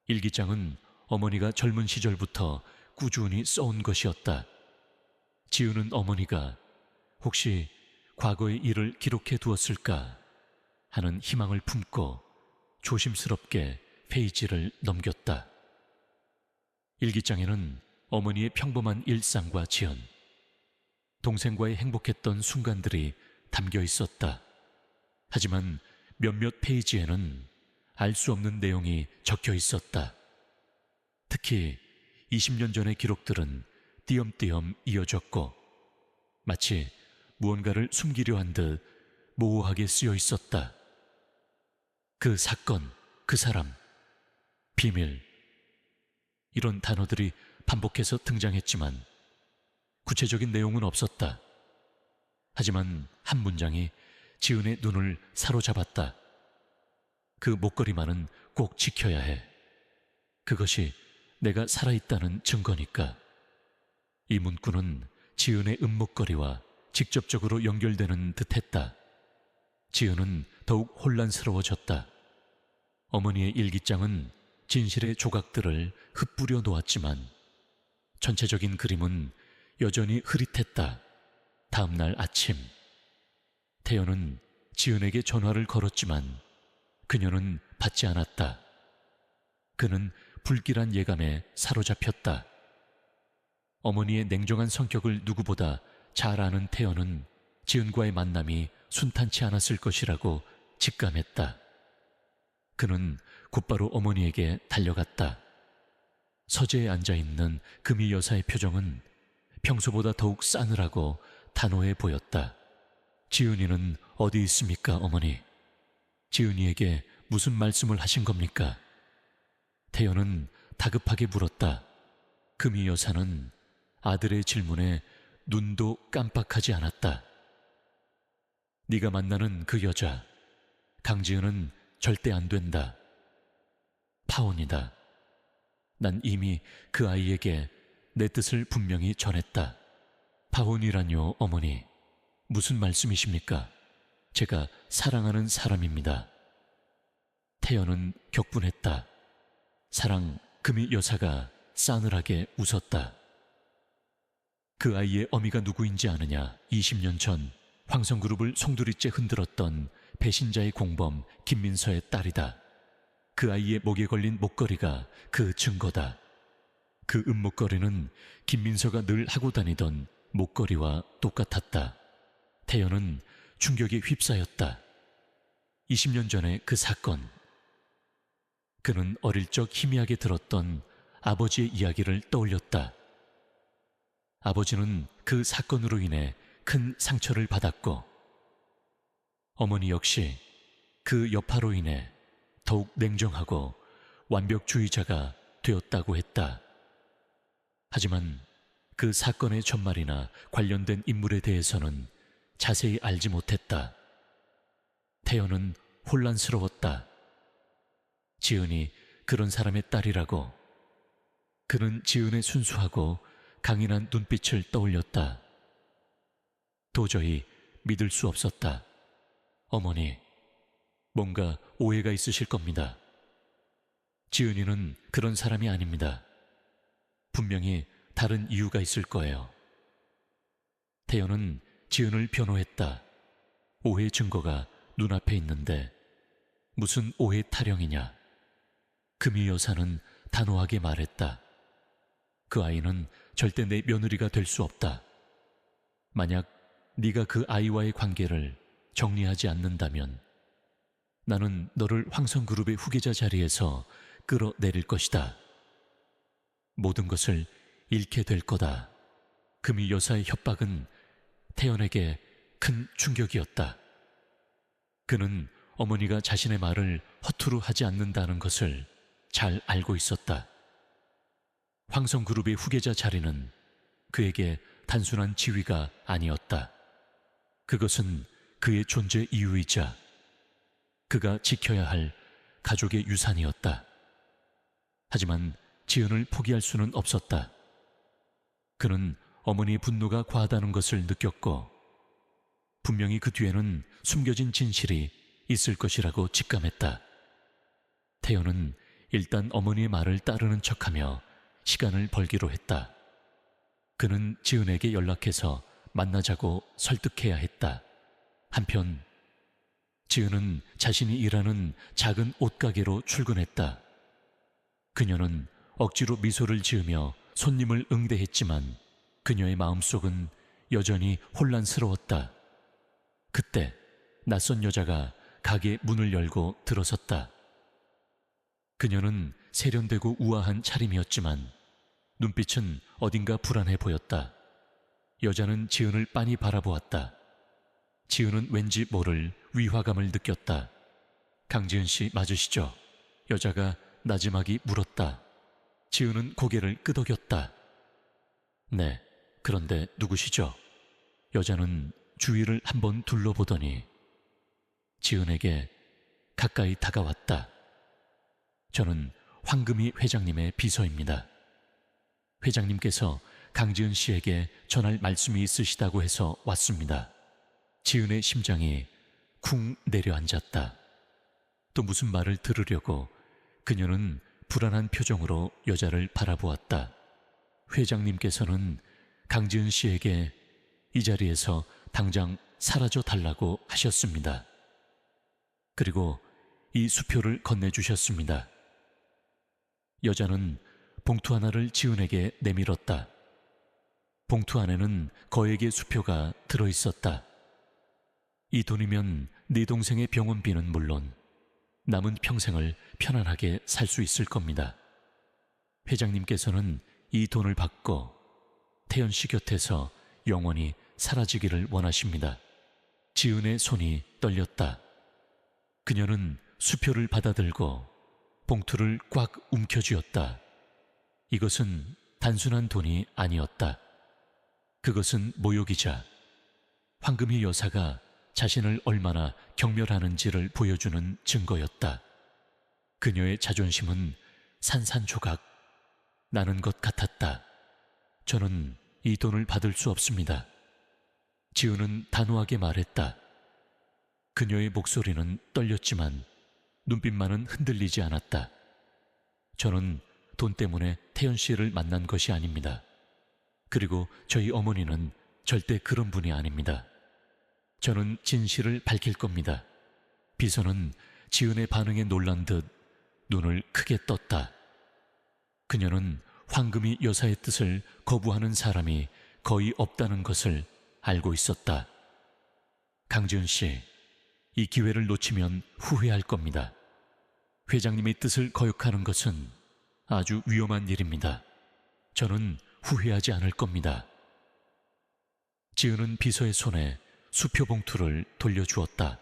일기장은 어머니가 젊은 시절부터 꾸준히 써온 것이었다. 지은은 어머니가 혹시 과거의 일을 기록해 두었을까 하는 희망을 품고 조심스럽게 페이지를 넘겼다. 일기장에는 어머니의 평범한 일상과 지연, 동생과의 행복했던 순간들이 담겨 있었다. 하지만 몇몇 페이지에는 알 수 없는 내용이 적혀 있었다. 특히 20년 전의 기록들은 띄엄띄엄 이어졌고 마치 무언가를 숨기려 한 듯 모호하게 쓰여 있었다. 그 사건, 그 사람, 비밀, 이런 단어들이 반복해서 등장했지만 구체적인 내용은 없었다. 하지만 한 문장이 지은의 눈을 사로잡았다. 그 목걸이만은 꼭 지켜야 해. 그것이 내가 살아있다는 증거니까. 이 문구는 지은의 은목걸이와 직접적으로 연결되는 듯했다. 지은은 더욱 혼란스러워졌다. 어머니의 일기장은 진실의 조각들을 흩뿌려 놓았지만 전체적인 그림은 여전히 흐릿했다. 다음 날 아침 태연은 지은에게 전화를 걸었지만 그녀는 받지 않았다. 그는 불길한 예감에 사로잡혔다. 어머니의 냉정한 성격을 누구보다 잘 아는 태연은 지은과의 만남이 순탄치 않았을 것이라고 직감했다. 그는 곧바로 어머니에게 달려갔다. 서재에 앉아있는 금희 여사의 표정은 평소보다 더욱 싸늘하고 단호해 보였다. 지은이는 어디 있습니까, 어머니? 지은이에게 무슨 말씀을 하신 겁니까? 태연은 다급하게 물었다. 금희 여사는 아들의 질문에 눈도 깜빡하지 않았다. 네가 만나는 그 여자, 강지은은 절대 안 된다. 파혼이다. 난 이미 그 아이에게 내 뜻을 분명히 전했다. 파혼이라뇨, 어머니. 무슨 말씀이십니까? 제가 사랑하는 사람입니다. 태연은 격분했다. 사랑 금희 여사가 싸늘하게 웃었다. 그 아이의 어미가 누구인지 아느냐? 20년 전 황성그룹을 송두리째 흔들었던 배신자의 공범 김민서의 딸이다. 그 아이의 목에 걸린 목걸이가 그 증거다. 그 은목걸이는 김민서가 늘 하고 다니던 목걸이와 똑같았다. 태연은 충격에 휩싸였다. 20년 전의 그 사건. 그는 어릴 적 희미하게 들었던 아버지의 이야기를 떠올렸다. 아버지는 그 사건으로 인해 큰 상처를 받았고, 어머니 역시 그 여파로 인해 더욱 냉정하고 완벽주의자가 되었다고 했다. 하지만 그 사건의 전말이나 관련된 인물에 대해서는 자세히 알지 못했다. 태연은 혼란스러웠다. 지은이 그런 사람의 딸이라고. 그는 지은의 순수하고 강인한 눈빛을 떠올렸다. 도저히 믿을 수 없었다. 어머니, 뭔가 오해가 있으실 겁니다. 지은이는 그런 사람이 아닙니다. 분명히 다른 이유가 있을 거예요. 태연은 지은을 변호했다. 오해 증거가 눈앞에 있는데 무슨 오해 타령이냐. 금희 여사는 단호하게 말했다. 그 아이는 절대 내 며느리가 될 수 없다. 만약 네가 그 아이와의 관계를 정리하지 않는다면 나는 너를 황성그룹의 후계자 자리에서 끌어내릴 것이다. 모든 것을 잃게 될 거다. 금희 여사의 협박은 태연에게 큰 충격이었다. 그는 어머니가 자신의 말을 허투루 하지 않는다는 것을 잘 알고 있었다. 황성그룹의 후계자 자리는 그에게 단순한 지위가 아니었다. 그것은 그의 존재 이유이자 그가 지켜야 할 가족의 유산이었다. 하지만 지은을 포기할 수는 없었다. 그는 어머니의 분노가 과하다는 것을 느꼈고 분명히 그 뒤에는 숨겨진 진실이 있을 것이라고 직감했다. 태연은 일단 어머니의 말을 따르는 척하며 시간을 벌기로 했다. 그는 지은에게 연락해서 만나자고 설득해야 했다. 한편 지은은 자신이 일하는 작은 옷가게로 출근했다. 그녀는 억지로 미소를 지으며 손님을 응대했지만 그녀의 마음속은 여전히 혼란스러웠다. 그때 낯선 여자가 가게 문을 열고 들어섰다. 그녀는 세련되고 우아한 차림이었지만 눈빛은 어딘가 불안해 보였다. 여자는 지은을 빤히 바라보았다. 지은은 왠지 모를 위화감을 느꼈다. 강지은 씨 맞으시죠? 여자가 나지막이 물었다. 지은은 고개를 끄덕였다. 네, 그런데 누구시죠? 여자는 주위를 한번 둘러보더니 지은에게 가까이 다가왔다. 저는 황금희 회장님의 비서입니다. 회장님께서 강지은 씨에게 전할 말씀이 있으시다고 해서 왔습니다. 지은의 심장이 쿵 내려앉았다. 또 무슨 말을 들으려고 그녀는 불안한 표정으로 여자를 바라보았다. 회장님께서는 강지은 씨에게 이 자리에서 당장 사라져 달라고 하셨습니다. 그리고 이 수표를 건네주셨습니다. 여자는 봉투 하나를 지은에게 내밀었다. 봉투 안에는 거액의 수표가 들어있었다. 이 돈이면 네 동생의 병원비는 물론 남은 평생을 편안하게 살 수 있을 겁니다. 회장님께서는 이 돈을 받고 태연 씨 곁에서 영원히 사라지기를 원하십니다. 지은의 손이 떨렸다. 그녀는 수표를 받아들고 봉투를 꽉 움켜쥐었다. 이것은 단순한 돈이 아니었다. 그것은 모욕이자 황금희 여사가 자신을 얼마나 경멸하는지를 보여주는 증거였다. 그녀의 자존심은 산산조각 나는 것 같았다. 저는 이 돈을 받을 수 없습니다. 지은은 단호하게 말했다. 그녀의 목소리는 떨렸지만 눈빛만은 흔들리지 않았다. 저는 돈 때문에 태연 씨를 만난 것이 아닙니다. 그리고 저희 어머니는 절대 그런 분이 아닙니다. 저는 진실을 밝힐 겁니다. 비서는 지은의 반응에 놀란 듯 눈을 크게 떴다. 그녀는 황금이 여사의 뜻을 거부하는 사람이 거의 없다는 것을 알고 있었다. 강지은 씨, 이 기회를 놓치면 후회할 겁니다. 회장님의 뜻을 거역하는 것은 아주 위험한 일입니다. 저는 후회하지 않을 겁니다. 지은은 비서의 손에 수표 봉투를 돌려주었다.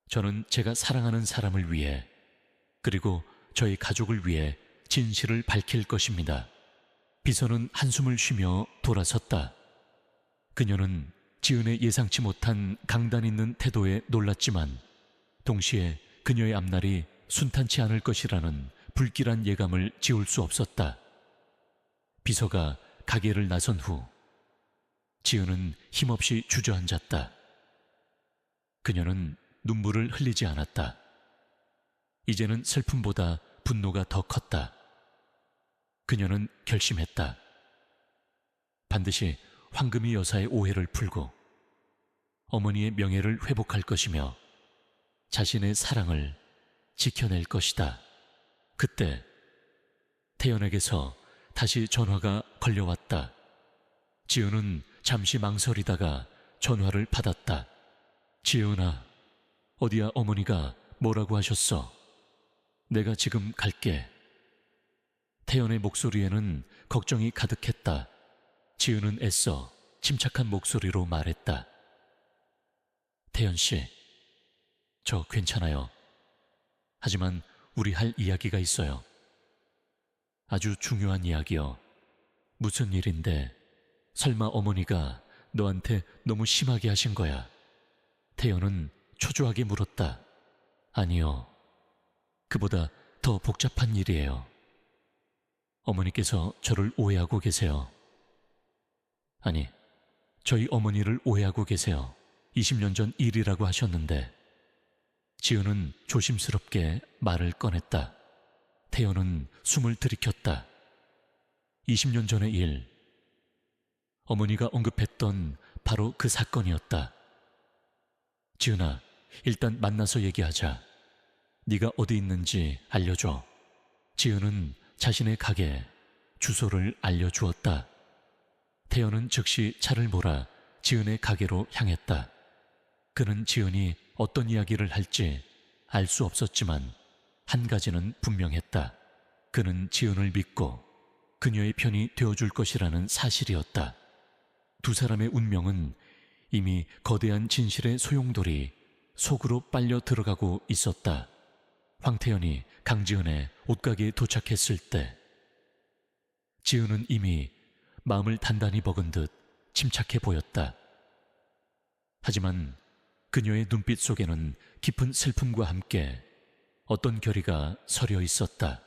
저는 제가 사랑하는 사람을 위해, 그리고 저희 가족을 위해 진실을 밝힐 것입니다. 비서는 한숨을 쉬며 돌아섰다. 그녀는 지은의 예상치 못한 강단 있는 태도에 놀랐지만 동시에 그녀의 앞날이 순탄치 않을 것이라는 불길한 예감을 지울 수 없었다. 비서가 가게를 나선 후 지은은 힘없이 주저앉았다. 그녀는 눈물을 흘리지 않았다. 이제는 슬픔보다 분노가 더 컸다. 그녀는 결심했다. 반드시 황금이 여사의 오해를 풀고 어머니의 명예를 회복할 것이며 자신의 사랑을 지켜낼 것이다. 그때 태연에게서 다시 전화가 걸려왔다. 지은은 잠시 망설이다가 전화를 받았다. 지은아, 어디야? 어머니가 뭐라고 하셨어? 내가 지금 갈게. 태연의 목소리에는 걱정이 가득했다. 지은은 애써 침착한 목소리로 말했다. 태연 씨, 저 괜찮아요. 하지만 우리 할 이야기가 있어요. 아주 중요한 이야기요. 무슨 일인데 설마 어머니가 너한테 너무 심하게 하신 거야? 태연은 초조하게 물었다. 아니요. 그보다 더 복잡한 일이에요. 어머니께서 저를 오해하고 계세요. 아니, 저희 어머니를 오해하고 계세요. 20년 전 일이라고 하셨는데. 지은은 조심스럽게 말을 꺼냈다. 태연은 숨을 들이켰다. 20년 전의 일, 어머니가 언급했던 바로 그 사건이었다. 지은아, 일단 만나서 얘기하자. 네가 어디 있는지 알려줘. 지은은 자신의 가게 주소를 알려주었다. 태연은 즉시 차를 몰아 지은의 가게로 향했다. 그는 지은이 어떤 이야기를 할지 알 수 없었지만 한 가지는 분명했다. 그는 지은을 믿고 그녀의 편이 되어줄 것이라는 사실이었다. 두 사람의 운명은 이미 거대한 진실의 소용돌이 속으로 빨려 들어가고 있었다. 황태연이 강지은의 옷가게에 도착했을 때 지은은 이미 마음을 단단히 먹은 듯 침착해 보였다. 하지만 그녀의 눈빛 속에는 깊은 슬픔과 함께 어떤 결의가 서려 있었다.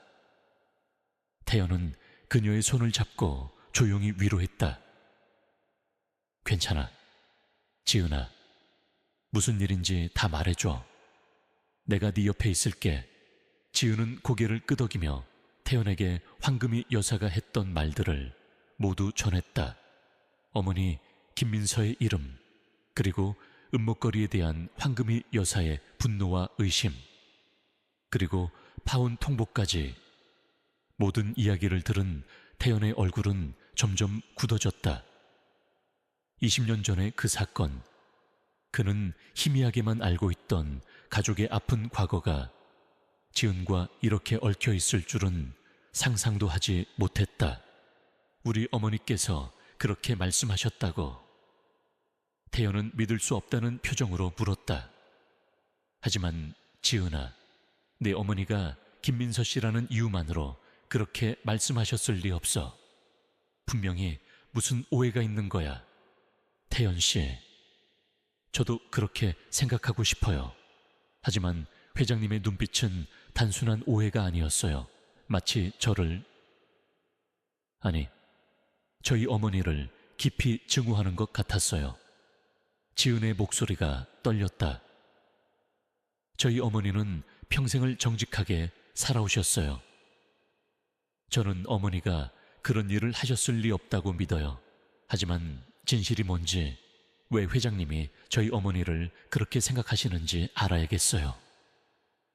태연은 그녀의 손을 잡고 조용히 위로했다. 괜찮아. 지은아, 무슨 일인지 다 말해줘. 내가 네 옆에 있을게. 지은은 고개를 끄덕이며 태연에게 황금이 여사가 했던 말들을 모두 전했다. 어머니 김민서의 이름, 그리고 음목거리에 대한 황금이 여사의 분노와 의심, 그리고 파온 통보까지. 모든 이야기를 들은 태연의 얼굴은 점점 굳어졌다. 20년 전의 그 사건, 그는 희미하게만 알고 있던 가족의 아픈 과거가 지은과 이렇게 얽혀 있을 줄은 상상도 하지 못했다. 우리 어머니께서 그렇게 말씀하셨다고. 태연은 믿을 수 없다는 표정으로 물었다. 하지만 지은아, 내 어머니가 김민서 씨라는 이유만으로 그렇게 말씀하셨을 리 없어. 분명히 무슨 오해가 있는 거야. 태연 씨, 저도 그렇게 생각하고 싶어요. 하지만 회장님의 눈빛은 단순한 오해가 아니었어요. 마치 저를, 아니, 저희 어머니를 깊이 증오하는 것 같았어요. 지은의 목소리가 떨렸다. 저희 어머니는 평생을 정직하게 살아오셨어요. 저는 어머니가 그런 일을 하셨을 리 없다고 믿어요. 하지만 진실이 뭔지 왜 회장님이 저희 어머니를 그렇게 생각하시는지 알아야겠어요.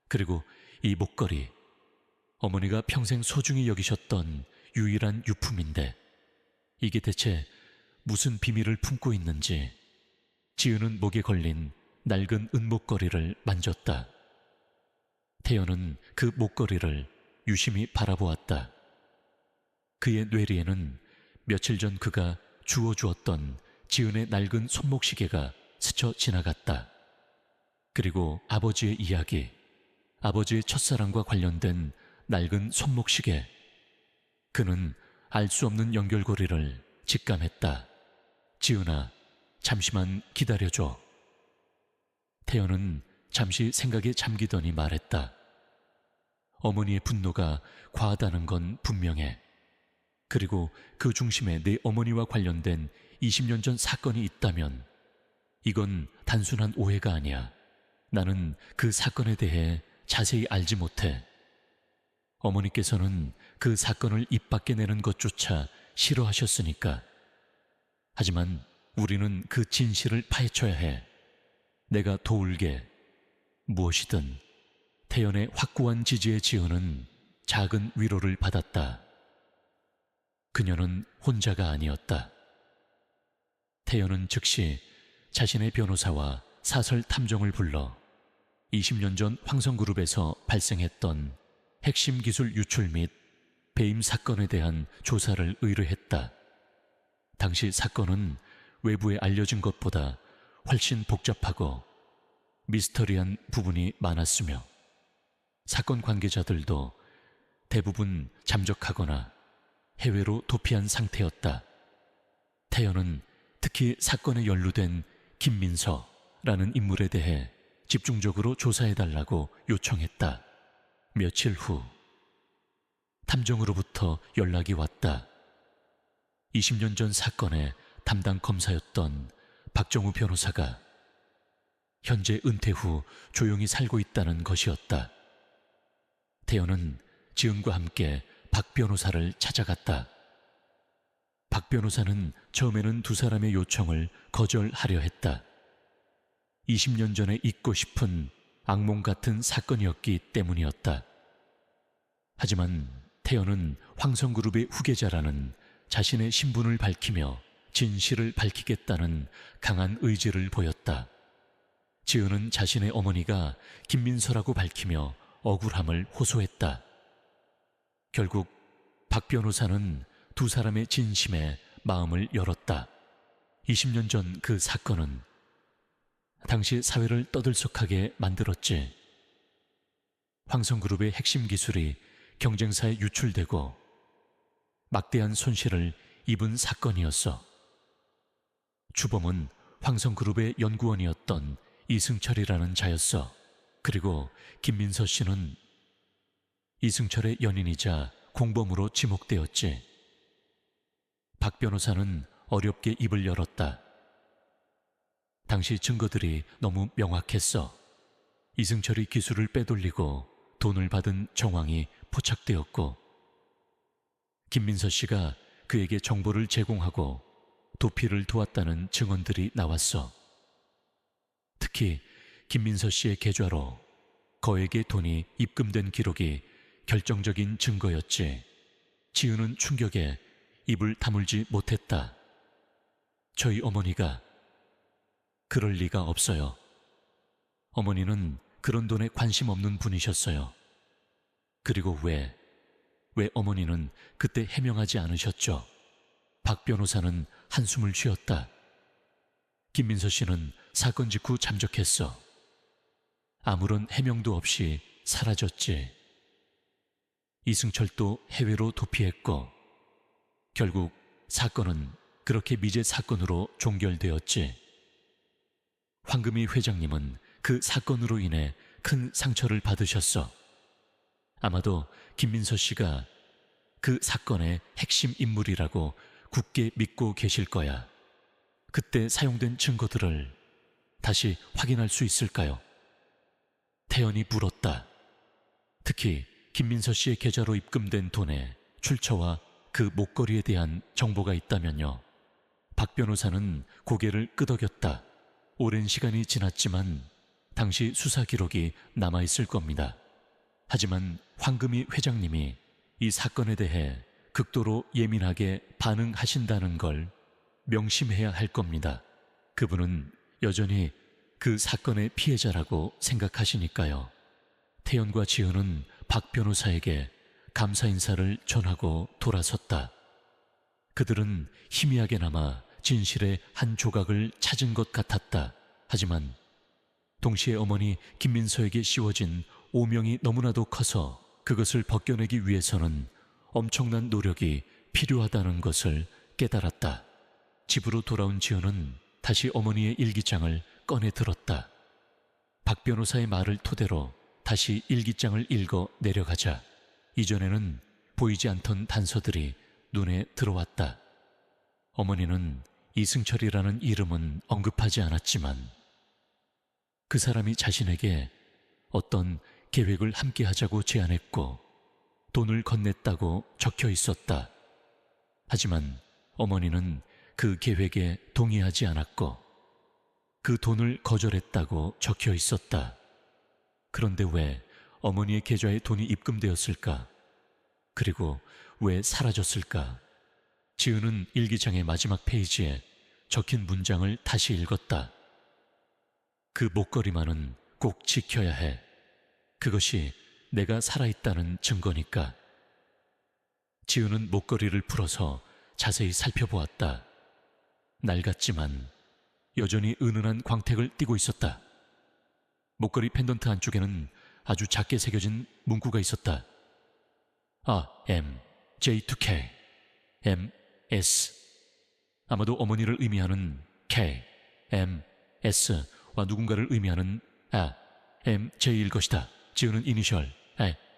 그리고 이 목걸이, 어머니가 평생 소중히 여기셨던 유일한 유품인데 이게 대체 무슨 비밀을 품고 있는지. 지은은 목에 걸린 낡은 은목걸이를 만졌다. 태연은 그 목걸이를 유심히 바라보았다. 그의 뇌리에는 며칠 전 그가 주워주었던 지은의 낡은 손목시계가 스쳐 지나갔다. 그리고 아버지의 이야기, 아버지의 첫사랑과 관련된 낡은 손목시계. 그는 알 수 없는 연결고리를 직감했다. 지은아, 잠시만 기다려줘. 태연은 잠시 생각에 잠기더니 말했다. 어머니의 분노가 과하다는 건 분명해. 그리고 그 중심에 내 어머니와 관련된 20년 전 사건이 있다면 이건 단순한 오해가 아니야. 나는 그 사건에 대해 자세히 알지 못해. 어머니께서는 그 사건을 입 밖에 내는 것조차 싫어하셨으니까. 하지만 우리는 그 진실을 파헤쳐야 해. 내가 도울게. 무엇이든. 태연의 확고한 지지에 지은은 작은 위로를 받았다. 그녀는 혼자가 아니었다. 태연은 즉시 자신의 변호사와 사설 탐정을 불러 20년 전 황성그룹에서 발생했던 핵심 기술 유출 및 배임 사건에 대한 조사를 의뢰했다. 당시 사건은 외부에 알려진 것보다 훨씬 복잡하고 미스터리한 부분이 많았으며 사건 관계자들도 대부분 잠적하거나 해외로 도피한 상태였다. 태연은 특히 사건에 연루된 김민서라는 인물에 대해 집중적으로 조사해달라고 요청했다. 며칠 후 탐정으로부터 연락이 왔다. 20년 전 사건의 담당 검사였던 박정우 변호사가 현재 은퇴 후 조용히 살고 있다는 것이었다. 태연은 지은과 함께 박 변호사를 찾아갔다. 박 변호사는 처음에는 두 사람의 요청을 거절하려 했다. 20년 전에 잊고 싶은 악몽 같은 사건이었기 때문이었다. 하지만 태연은 황성그룹의 후계자라는 자신의 신분을 밝히며 진실을 밝히겠다는 강한 의지를 보였다. 지은은 자신의 어머니가 김민서라고 밝히며 억울함을 호소했다. 결국 박 변호사는 두 사람의 진심에 마음을 열었다. 20년 전 그 사건은 당시 사회를 떠들썩하게 만들었지. 황성그룹의 핵심 기술이 경쟁사에 유출되고 막대한 손실을 입은 사건이었어. 주범은 황성그룹의 연구원이었던 이승철이라는 자였어. 그리고 김민서 씨는 이승철의 연인이자 공범으로 지목되었지. 박 변호사는 어렵게 입을 열었다. 당시 증거들이 너무 명확했어. 이승철이 기술을 빼돌리고 돈을 받은 정황이 포착되었고 김민서 씨가 그에게 정보를 제공하고 도피를 도왔다는 증언들이 나왔어. 특히 김민서 씨의 계좌로 거액의 돈이 입금된 기록이 결정적인 증거였지. 지은은 충격에 입을 다물지 못했다. 저희 어머니가 그럴 리가 없어요. 어머니는 그런 돈에 관심 없는 분이셨어요. 그리고 왜 어머니는 그때 해명하지 않으셨죠? 박 변호사는 한숨을 쉬었다. 김민서 씨는 사건 직후 잠적했어. 아무런 해명도 없이 사라졌지. 이승철도 해외로 도피했고 결국 사건은 그렇게 미제 사건으로 종결되었지. 황금희 회장님은 그 사건으로 인해 큰 상처를 받으셨어. 아마도 김민서 씨가 그 사건의 핵심 인물이라고 굳게 믿고 계실 거야. 그때 사용된 증거들을 다시 확인할 수 있을까요? 태연이 물었다. 특히 김민서 씨의 계좌로 입금된 돈의 출처와 그 목걸이에 대한 정보가 있다면요. 박 변호사는 고개를 끄덕였다. 오랜 시간이 지났지만 당시 수사 기록이 남아있을 겁니다. 하지만 황금희 회장님이 이 사건에 대해 극도로 예민하게 반응하신다는 걸 명심해야 할 겁니다. 그분은 여전히 그 사건의 피해자라고 생각하시니까요. 태연과 지은은 박 변호사에게 감사 인사를 전하고 돌아섰다. 그들은 희미하게나마 진실의 한 조각을 찾은 것 같았다. 하지만 동시에 어머니 김민서에게 씌워진 오명이 너무나도 커서 그것을 벗겨내기 위해서는 엄청난 노력이 필요하다는 것을 깨달았다. 집으로 돌아온 지은은 다시 어머니의 일기장을 꺼내 들었다. 박 변호사의 말을 토대로 다시 일기장을 읽어 내려가자 이전에는 보이지 않던 단서들이 눈에 들어왔다. 어머니는 이승철이라는 이름은 언급하지 않았지만 그 사람이 자신에게 어떤 계획을 함께 하자고 제안했고 돈을 건넸다고 적혀 있었다. 하지만 어머니는 그 계획에 동의하지 않았고 그 돈을 거절했다고 적혀 있었다. 그런데 왜 어머니의 계좌에 돈이 입금되었을까? 그리고 왜 사라졌을까? 지은은 일기장의 마지막 페이지에 적힌 문장을 다시 읽었다. 그 목걸이만은 꼭 지켜야 해. 그것이 내가 살아있다는 증거니까. 지은은 목걸이를 풀어서 자세히 살펴보았다. 낡았지만 여전히 은은한 광택을 띠고 있었다. 목걸이 펜던트 안쪽에는 아주 작게 새겨진 문구가 있었다. M, J2K, M, S. 아마도 어머니를 의미하는 K, M, S와 누군가를 의미하는 M, J일 것이다. 지은은 이니셜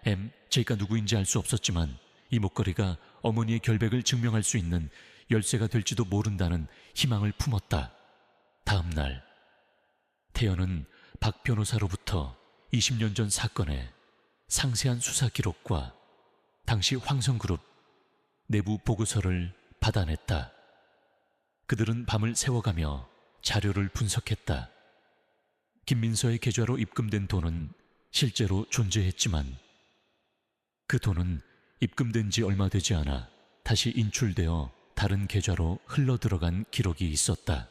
M, J가 누구인지 알 수 없었지만 이 목걸이가 어머니의 결백을 증명할 수 있는 열쇠가 될지도 모른다는 희망을 품었다. 다음 날 태연은 박 변호사로부터 20년 전 사건의 상세한 수사 기록과 당시 황성그룹 내부 보고서를 받아냈다. 그들은 밤을 새워가며 자료를 분석했다. 김민서의 계좌로 입금된 돈은 실제로 존재했지만 그 돈은 입금된 지 얼마 되지 않아 다시 인출되어 다른 계좌로 흘러들어간 기록이 있었다.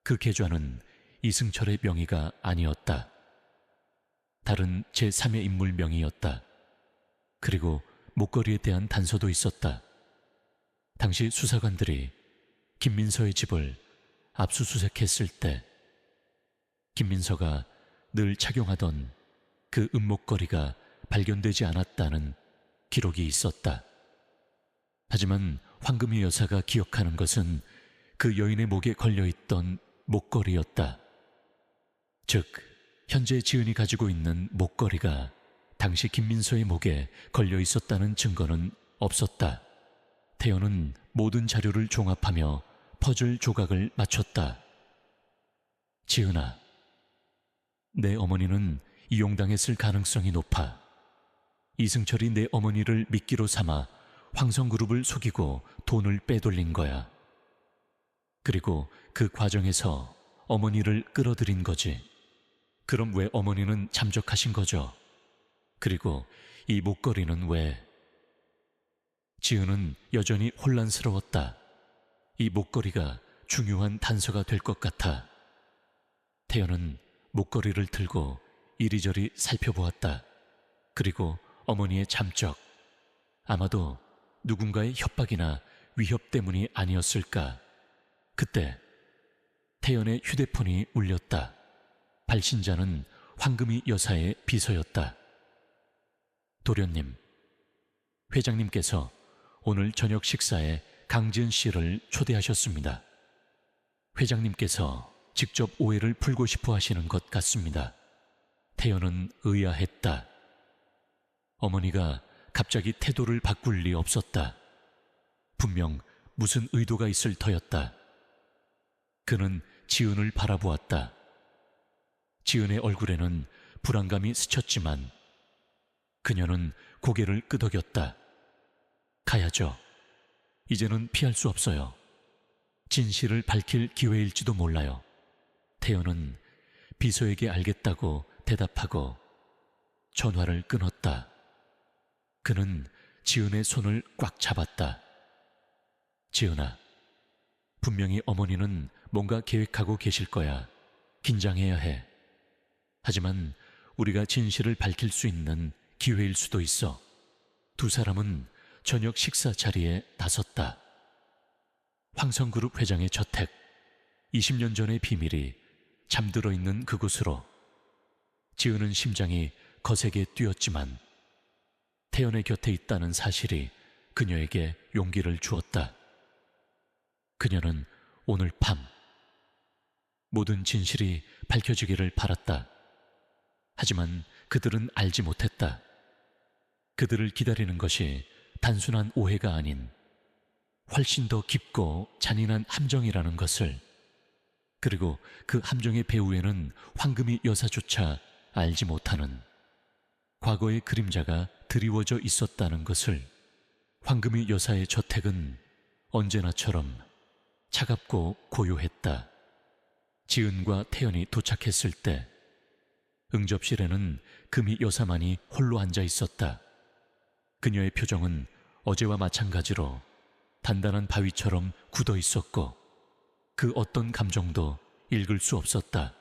그 계좌는 이승철의 명의가 아니었다. 다른 제3의 인물 명의였다. 그리고 목걸이에 대한 단서도 있었다. 당시 수사관들이 김민서의 집을 압수수색했을 때 김민서가 늘 착용하던 그 은목걸이가 발견되지 않았다는 기록이 있었다. 하지만 황금희 여사가 기억하는 것은 그 여인의 목에 걸려있던 목걸이였다. 즉, 현재 지은이 가지고 있는 목걸이가 당시 김민서의 목에 걸려 있었다는 증거는 없었다. 태연은 모든 자료를 종합하며 퍼즐 조각을 맞췄다. 지은아, 내 어머니는 이용당했을 가능성이 높아. 이승철이 내 어머니를 미끼로 삼아 황성그룹을 속이고 돈을 빼돌린 거야. 그리고 그 과정에서 어머니를 끌어들인 거지. 그럼 왜 어머니는 잠적하신 거죠? 그리고 이 목걸이는 왜? 지은은 여전히 혼란스러웠다. 이 목걸이가 중요한 단서가 될 것 같아. 태연은 목걸이를 들고 이리저리 살펴보았다. 그리고 어머니의 잠적, 아마도 누군가의 협박이나 위협 때문이 아니었을까. 그때 태연의 휴대폰이 울렸다. 발신자는 황금희 여사의 비서였다. 도련님, 회장님께서 오늘 저녁 식사에 강지은 씨를 초대하셨습니다. 회장님께서 직접 오해를 풀고 싶어 하시는 것 같습니다. 태연은 의아했다. 어머니가 갑자기 태도를 바꿀 리 없었다. 분명 무슨 의도가 있을 터였다. 그는 지은을 바라보았다. 지은의 얼굴에는 불안감이 스쳤지만 그녀는 고개를 끄덕였다. 가야죠. 이제는 피할 수 없어요. 진실을 밝힐 기회일지도 몰라요. 태연은 비서에게 알겠다고 대답하고 전화를 끊었다. 그는 지은의 손을 꽉 잡았다. 지은아, 분명히 어머니는 뭔가 계획하고 계실 거야. 긴장해야 해. 하지만 우리가 진실을 밝힐 수 있는 기회일 수도 있어. 두 사람은 저녁 식사 자리에 나섰다. 황성그룹 회장의 저택, 20년 전의 비밀이 잠들어 있는 그곳으로. 지은은 심장이 거세게 뛰었지만 태연의 곁에 있다는 사실이 그녀에게 용기를 주었다. 그녀는 오늘 밤 모든 진실이 밝혀지기를 바랐다. 하지만 그들은 알지 못했다. 그들을 기다리는 것이 단순한 오해가 아닌 훨씬 더 깊고 잔인한 함정이라는 것을, 그리고 그 함정의 배후에는 황금이 여사조차 알지 못하는 과거의 그림자가 드리워져 있었다는 것을. 황금이 여사의 저택은 언제나처럼 차갑고 고요했다. 지은과 태연이 도착했을 때 응접실에는 금이 여사만이 홀로 앉아 있었다. 그녀의 표정은 어제와 마찬가지로 단단한 바위처럼 굳어 있었고 그 어떤 감정도 읽을 수 없었다.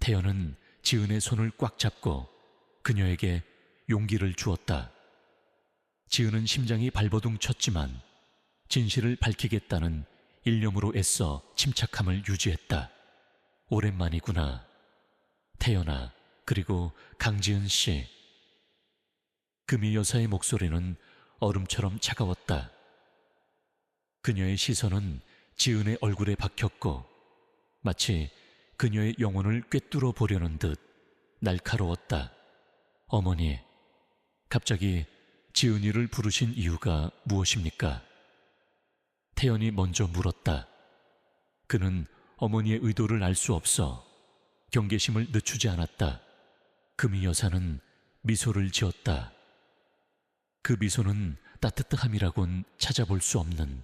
태연은 지은의 손을 꽉 잡고 그녀에게 용기를 주었다. 지은은 심장이 발버둥 쳤지만 진실을 밝히겠다는 일념으로 애써 침착함을 유지했다. 오랜만이구나, 태연아. 그리고 강지은 씨. 금이 여사의 목소리는 얼음처럼 차가웠다. 그녀의 시선은 지은의 얼굴에 박혔고 마치 그녀의 영혼을 꿰뚫어 보려는 듯 날카로웠다. 어머니, 갑자기 지은이를 부르신 이유가 무엇입니까? 태연이 먼저 물었다. 그는 어머니의 의도를 알 수 없어 경계심을 늦추지 않았다. 금이 여사는 미소를 지었다. 그 미소는 따뜻함이라곤 찾아볼 수 없는,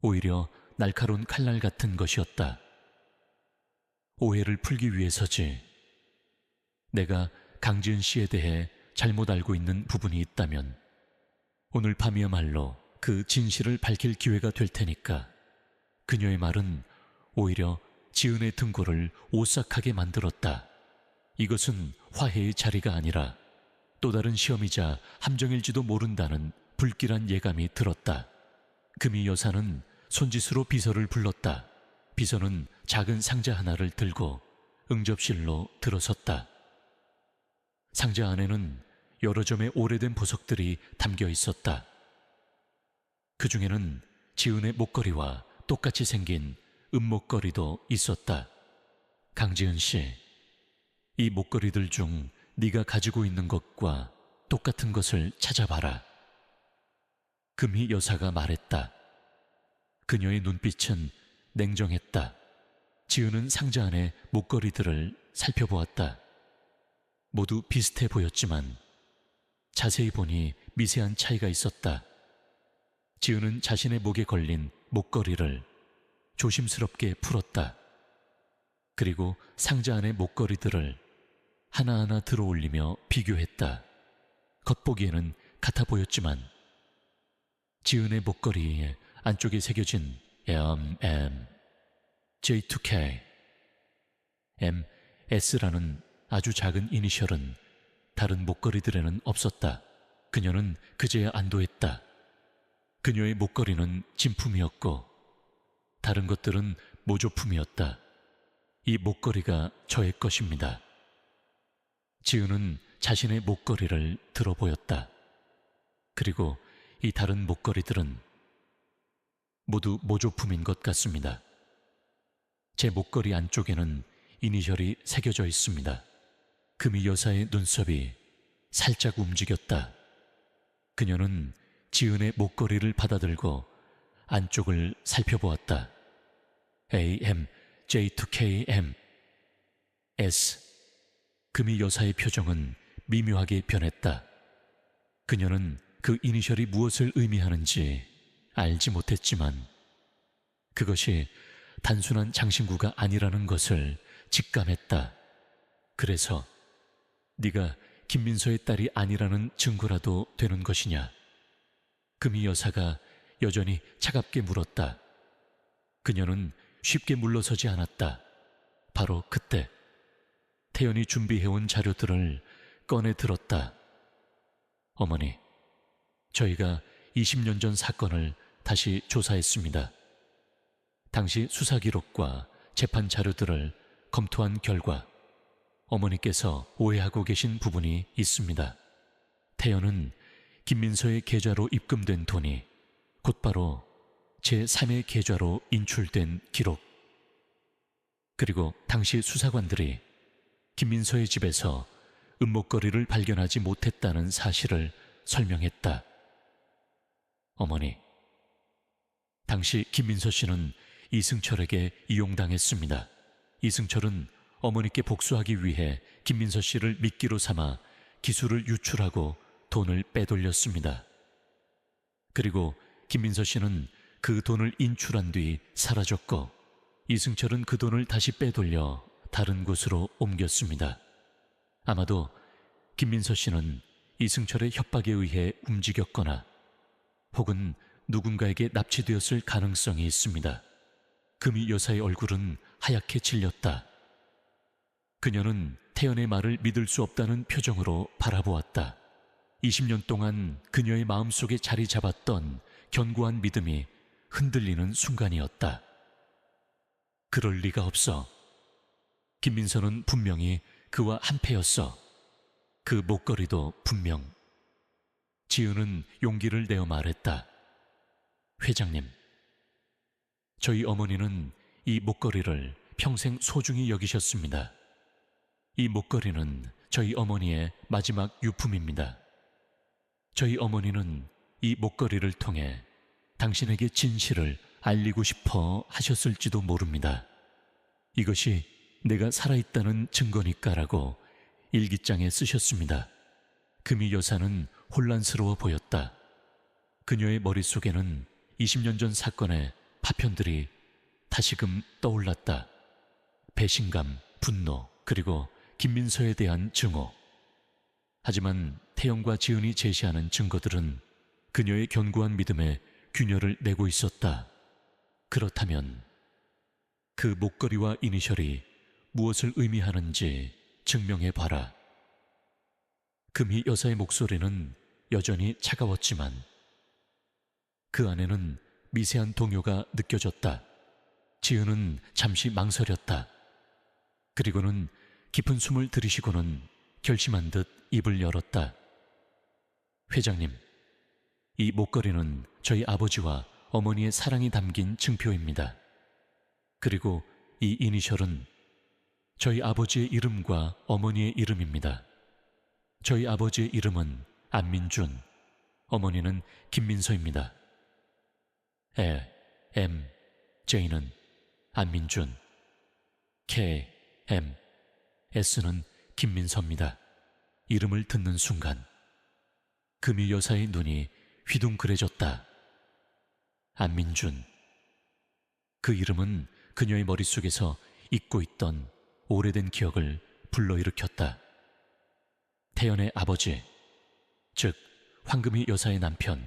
오히려 날카로운 칼날 같은 것이었다. 오해를 풀기 위해서지. 내가 강지은 씨에 대해 잘못 알고 있는 부분이 있다면 오늘 밤이야말로 그 진실을 밝힐 기회가 될 테니까. 그녀의 말은 오히려 지은의 등골을 오싹하게 만들었다. 이것은 화해의 자리가 아니라 또 다른 시험이자 함정일지도 모른다는 불길한 예감이 들었다. 금이 여사는 손짓으로 비서를 불렀다. 비서는 작은 상자 하나를 들고 응접실로 들어섰다. 상자 안에는 여러 점의 오래된 보석들이 담겨 있었다. 그 중에는 지은의 목걸이와 똑같이 생긴 은목걸이도 있었다. 강지은 씨, 이 목걸이들 중 네가 가지고 있는 것과 똑같은 것을 찾아봐라. 금희 여사가 말했다. 그녀의 눈빛은 냉정했다. 지은은 상자 안의 목걸이들을 살펴보았다. 모두 비슷해 보였지만 자세히 보니 미세한 차이가 있었다. 지은은 자신의 목에 걸린 목걸이를 조심스럽게 풀었다. 그리고 상자 안의 목걸이들을 하나하나 들어올리며 비교했다. 겉보기에는 같아 보였지만 지은의 목걸이 안쪽에 새겨진 MM, J2K, MS라는 아주 작은 이니셜은 다른 목걸이들에는 없었다. 그녀는 그제야 안도했다. 그녀의 목걸이는 진품이었고 다른 것들은 모조품이었다. 이 목걸이가 저의 것입니다. 지은은 자신의 목걸이를 들어보였다. 그리고 이 다른 목걸이들은 모두 모조품인 것 같습니다. 제 목걸이 안쪽에는 이니셜이 새겨져 있습니다. 금이 여사의 눈썹이 살짝 움직였다. 그녀는 지은의 목걸이를 받아들고 안쪽을 살펴보았다. AM, J2KM, S. 금이 여사의 표정은 미묘하게 변했다. 그녀는 그 이니셜이 무엇을 의미하는지 알지 못했지만 그것이 단순한 장신구가 아니라는 것을 직감했다. 그래서 네가 김민서의 딸이 아니라는 증거라도 되는 것이냐? 금희 여사가 여전히 차갑게 물었다. 그녀는 쉽게 물러서지 않았다. 바로 그때 태연이 준비해온 자료들을 꺼내 들었다. 어머니, 저희가 20년 전 사건을 다시 조사했습니다. 당시 수사 기록과 재판 자료들을 검토한 결과 어머니께서 오해하고 계신 부분이 있습니다. 태연은 김민서의 계좌로 입금된 돈이 곧바로 제3의 계좌로 인출된 기록, 그리고 당시 수사관들이 김민서의 집에서 은목거리를 발견하지 못했다는 사실을 설명했다. 어머니, 당시 김민서 씨는 이승철에게 이용당했습니다. 이승철은 어머니께 복수하기 위해 김민서 씨를 미끼로 삼아 기술을 유출하고 돈을 빼돌렸습니다. 그리고 김민서 씨는 그 돈을 인출한 뒤 사라졌고 이승철은 그 돈을 다시 빼돌려 다른 곳으로 옮겼습니다. 아마도 김민서 씨는 이승철의 협박에 의해 움직였거나 혹은 누군가에게 납치되었을 가능성이 있습니다. 금희 여사의 얼굴은 하얗게 질렸다. 그녀는 태연의 말을 믿을 수 없다는 표정으로 바라보았다. 20년 동안 그녀의 마음속에 자리 잡았던 견고한 믿음이 흔들리는 순간이었다. 그럴 리가 없어. 김민서는 분명히 그와 한패였어. 그 목걸이도 분명. 지은은 용기를 내어 말했다. 회장님, 저희 어머니는 이 목걸이를 평생 소중히 여기셨습니다. 이 목걸이는 저희 어머니의 마지막 유품입니다. 저희 어머니는 이 목걸이를 통해 당신에게 진실을 알리고 싶어 하셨을지도 모릅니다. 이것이 내가 살아있다는 증거니까라고 일기장에 쓰셨습니다. 금희 여사는 혼란스러워 보였다. 그녀의 머릿속에는 20년 전 사건의 파편들이 다시금 떠올랐다. 배신감, 분노, 그리고 김민서에 대한 증오. 하지만 태영과 지은이 제시하는 증거들은 그녀의 견고한 믿음에 균열을 내고 있었다. 그렇다면 그 목걸이와 이니셜이 무엇을 의미하는지 증명해봐라. 금희 여사의 목소리는 여전히 차가웠지만 그 안에는 미세한 동요가 느껴졌다. 지은은 잠시 망설였다. 그리고는 깊은 숨을 들이쉬고는 결심한 듯 입을 열었다. 회장님, 이 목걸이는 저희 아버지와 어머니의 사랑이 담긴 증표입니다. 그리고 이 이니셜은 저희 아버지의 이름과 어머니의 이름입니다. 저희 아버지의 이름은 안민준, 어머니는 김민서입니다. M, J는 안민준, K, M, S는 김민서입니다. 이름을 듣는 순간 금희 여사의 눈이 휘둥그레졌다. 안민준. 그 이름은 그녀의 머릿속에서 잊고 있던 오래된 기억을 불러일으켰다. 태연의 아버지, 즉 황금희 여사의 남편,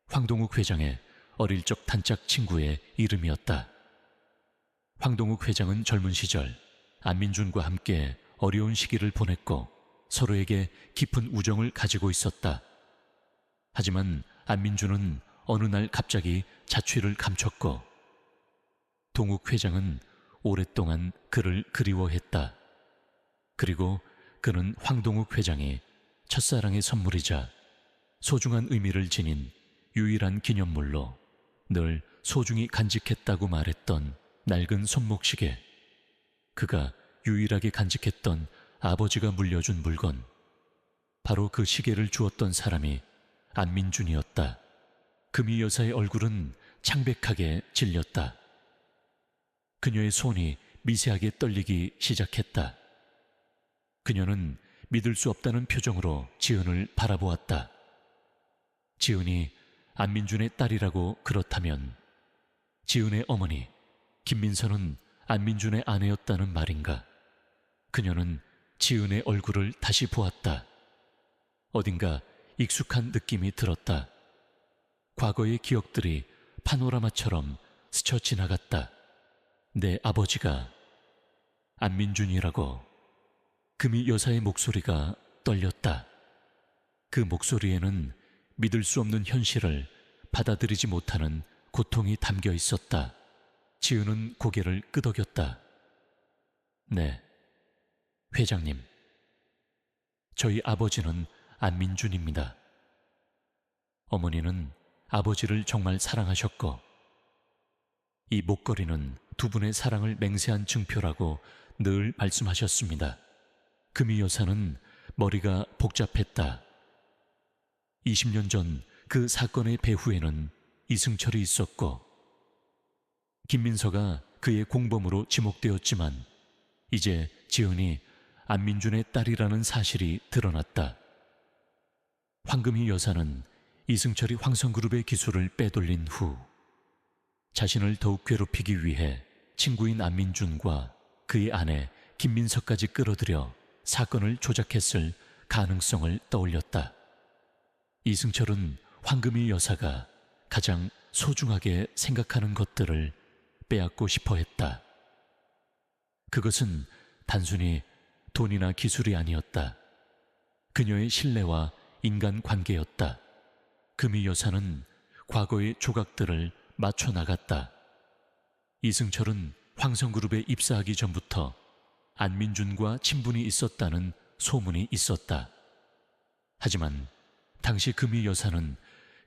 황동욱 회장의 어릴 적 단짝 친구의 이름이었다. 황동욱 회장은 젊은 시절 안민준과 함께 어려운 시기를 보냈고 서로에게 깊은 우정을 가지고 있었다. 하지만 안민준은 어느 날 갑자기 자취를 감췄고 동욱 회장은 오랫동안 그를 그리워했다. 그리고 그는 황동욱 회장이 첫사랑의 선물이자 소중한 의미를 지닌 유일한 기념물로 늘 소중히 간직했다고 말했던 낡은 손목시계, 그가 유일하게 간직했던 아버지가 물려준 물건, 바로 그 시계를 주었던 사람이 안민준이었다. 금희 여사의 얼굴은 창백하게 질렸다. 그녀의 손이 미세하게 떨리기 시작했다. 그녀는 믿을 수 없다는 표정으로 지은을 바라보았다. 지은이 안민준의 딸이라고 그렇다면 지은의 어머니 김민서는 안민준의 아내였다는 말인가? 그녀는 지은의 얼굴을 다시 보았다. 어딘가 익숙한 느낌이 들었다. 과거의 기억들이 파노라마처럼 스쳐 지나갔다. 내 아버지가 안민준이라고. 금이 여사의 목소리가 떨렸다. 그 목소리에는 믿을 수 없는 현실을 받아들이지 못하는 고통이 담겨 있었다. 지은은 고개를 끄덕였다. 네, 회장님. 저희 아버지는 안민준입니다. 어머니는 아버지를 정말 사랑하셨고, 이 목걸이는 두 분의 사랑을 맹세한 증표라고 늘 말씀하셨습니다. 금이 여사는 머리가 복잡했다. 20년 전 그 사건의 배후에는 이승철이 있었고, 김민서가 그의 공범으로 지목되었지만 이제 지은이 안민준의 딸이라는 사실이 드러났다. 황금희 여사는 이승철이 황성그룹의 기술을 빼돌린 후 자신을 더욱 괴롭히기 위해 친구인 안민준과 그의 아내 김민서까지 끌어들여 사건을 조작했을 가능성을 떠올렸다. 이승철은 황금희 여사가 가장 소중하게 생각하는 것들을 빼앗고 싶어 했다. 그것은 단순히 돈이나 기술이 아니었다. 그녀의 신뢰와 인간관계였다. 금희 여사는 과거의 조각들을 맞춰 나갔다. 이승철은 황성그룹에 입사하기 전부터 안민준과 친분이 있었다는 소문이 있었다. 하지만 당시 금희 여사는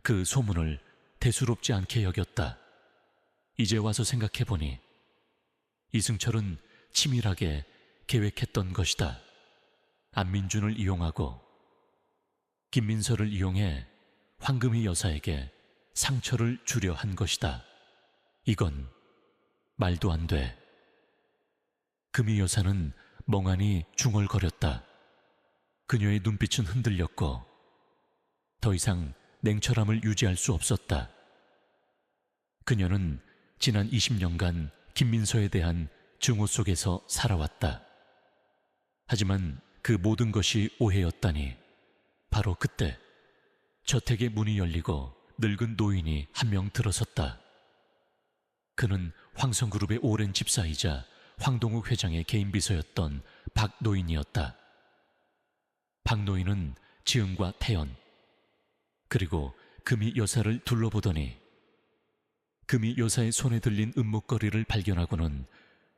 그 소문을 대수롭지 않게 여겼다. 이제 와서 생각해보니 이승철은 치밀하게 계획했던 것이다. 안민준을 이용하고 김민서를 이용해 황금희 여사에게 상처를 주려 한 것이다. 이건 말도 안 돼. 금희 여사는 멍하니 중얼거렸다. 그녀의 눈빛은 흔들렸고 더 이상 냉철함을 유지할 수 없었다. 그녀는 지난 20년간 김민서에 대한 증오 속에서 살아왔다. 하지만 그 모든 것이 오해였다니. 바로 그때 저택의 문이 열리고 늙은 노인이 한 명 들어섰다. 그는 황성그룹의 오랜 집사이자 황동욱 회장의 개인 비서였던 박노인이었다. 박노인은 지은과 태연 그리고 금희 여사를 둘러보더니 금희 여사의 손에 들린 은목걸이를 발견하고는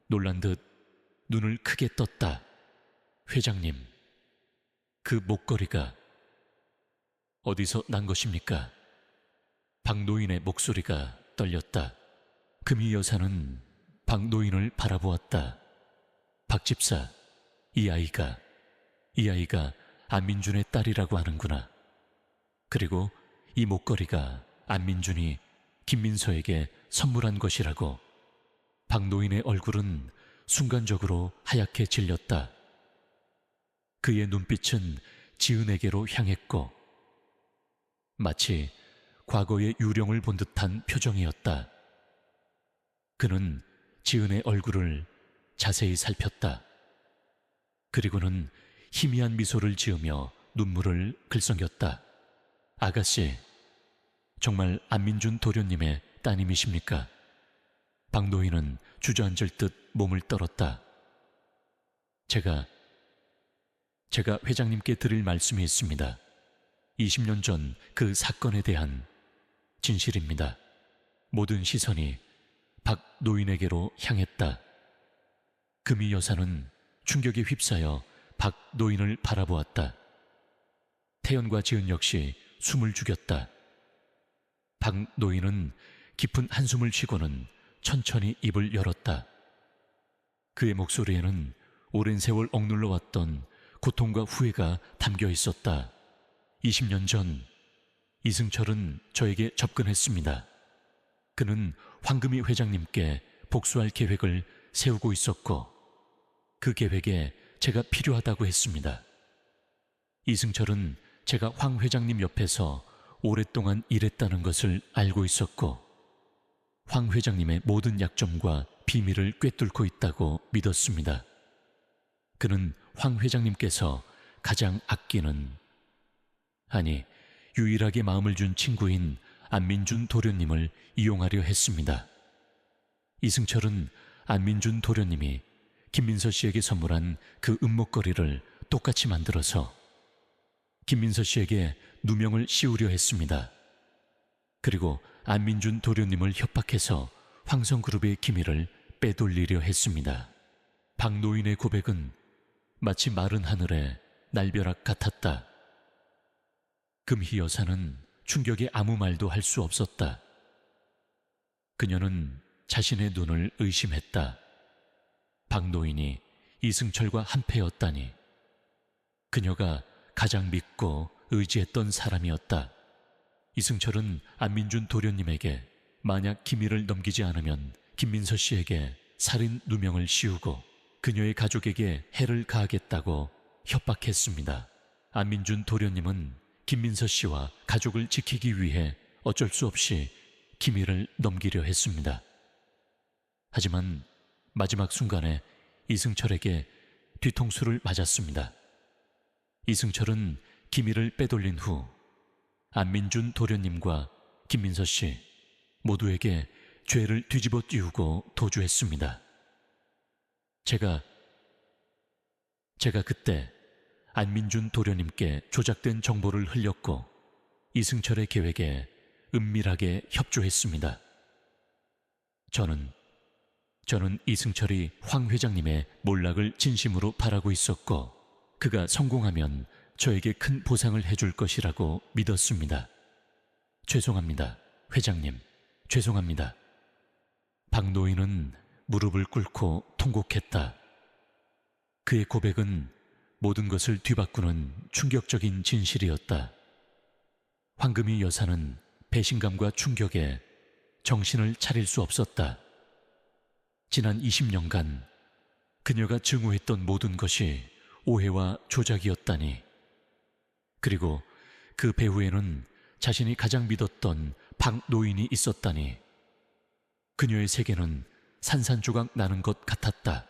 놀란 듯 눈을 크게 떴다. 회장님, 그 목걸이가 어디서 난 것입니까? 박노인의 목소리가 떨렸다. 금희 여사는 박노인을 바라보았다. 박집사, 이 아이가 안민준의 딸이라고 하는구나. 그리고 이 목걸이가 안민준이 김민서에게 선물한 것이라고. 박노인의 얼굴은 순간적으로 하얗게 질렸다. 그의 눈빛은 지은에게로 향했고 마치 과거의 유령을 본 듯한 표정이었다. 그는 지은의 얼굴을 자세히 살폈다. 그리고는 희미한 미소를 지으며 눈물을 글썽였다. 아가씨, 정말 안민준 도련님의 따님이십니까? 박노인은 주저앉을 듯 몸을 떨었다. 제가 회장님께 드릴 말씀이 있습니다. 20년 전 그 사건에 대한 진실입니다. 모든 시선이 박노인에게로 향했다. 금희 여사는 충격에 휩싸여 박노인을 바라보았다. 태연과 지은 역시 숨을 죽였다. 박노인은 깊은 한숨을 쉬고는 천천히 입을 열었다. 그의 목소리에는 오랜 세월 억눌러 왔던 고통과 후회가 담겨 있었다. 20년 전 이승철은 저에게 접근했습니다. 그는 황금희 회장님께 복수할 계획을 세우고 있었고 그 계획에 제가 필요하다고 했습니다. 이승철은 제가 황 회장님 옆에서 오랫동안 일했다는 것을 알고 있었고 황 회장님의 모든 약점과 비밀을 꿰뚫고 있다고 믿었습니다. 그는 황 회장님께서 가장 아끼는, 아니 유일하게 마음을 준 친구인 안민준 도련님을 이용하려 했습니다. 이승철은 안민준 도련님이 김민서 씨에게 선물한 그 은목걸이를 똑같이 만들어서 김민서 씨에게 누명을 씌우려 했습니다. 그리고 안민준 도련님을 협박해서 황성그룹의 기밀을 빼돌리려 했습니다. 박노인의 고백은 마치 마른 하늘의 날벼락 같았다. 금희 여사는 충격에 아무 말도 할 수 없었다. 그녀는 자신의 눈을 의심했다. 박노인이 이승철과 한패였다니. 그녀가 가장 믿고 의지했던 사람이었다. 이승철은 안민준 도련님에게 만약 기밀을 넘기지 않으면 김민서 씨에게 살인 누명을 씌우고 그녀의 가족에게 해를 가하겠다고 협박했습니다. 안민준 도련님은 김민서 씨와 가족을 지키기 위해 어쩔 수 없이 기밀을 넘기려 했습니다. 하지만 마지막 순간에 이승철에게 뒤통수를 맞았습니다. 이승철은 기밀을 빼돌린 후 안민준 도련님과 김민서 씨 모두에게 죄를 뒤집어 띄우고 도주했습니다. 제가 그때 안민준 도련님께 조작된 정보를 흘렸고 이승철의 계획에 은밀하게 협조했습니다. 저는 이승철이 황 회장님의 몰락을 진심으로 바라고 있었고 그가 성공하면 저에게 큰 보상을 해줄 것이라고 믿었습니다. 죄송합니다, 회장님. 죄송합니다. 박노인은 무릎을 꿇고 통곡했다. 그의 고백은 모든 것을 뒤바꾸는 충격적인 진실이었다. 황금희 여사는 배신감과 충격에 정신을 차릴 수 없었다. 지난 20년간 그녀가 증오했던 모든 것이 오해와 조작이었다니. 그리고 그 배후에는 자신이 가장 믿었던 박노인이 있었다니. 그녀의 세계는 산산조각 나는 것 같았다.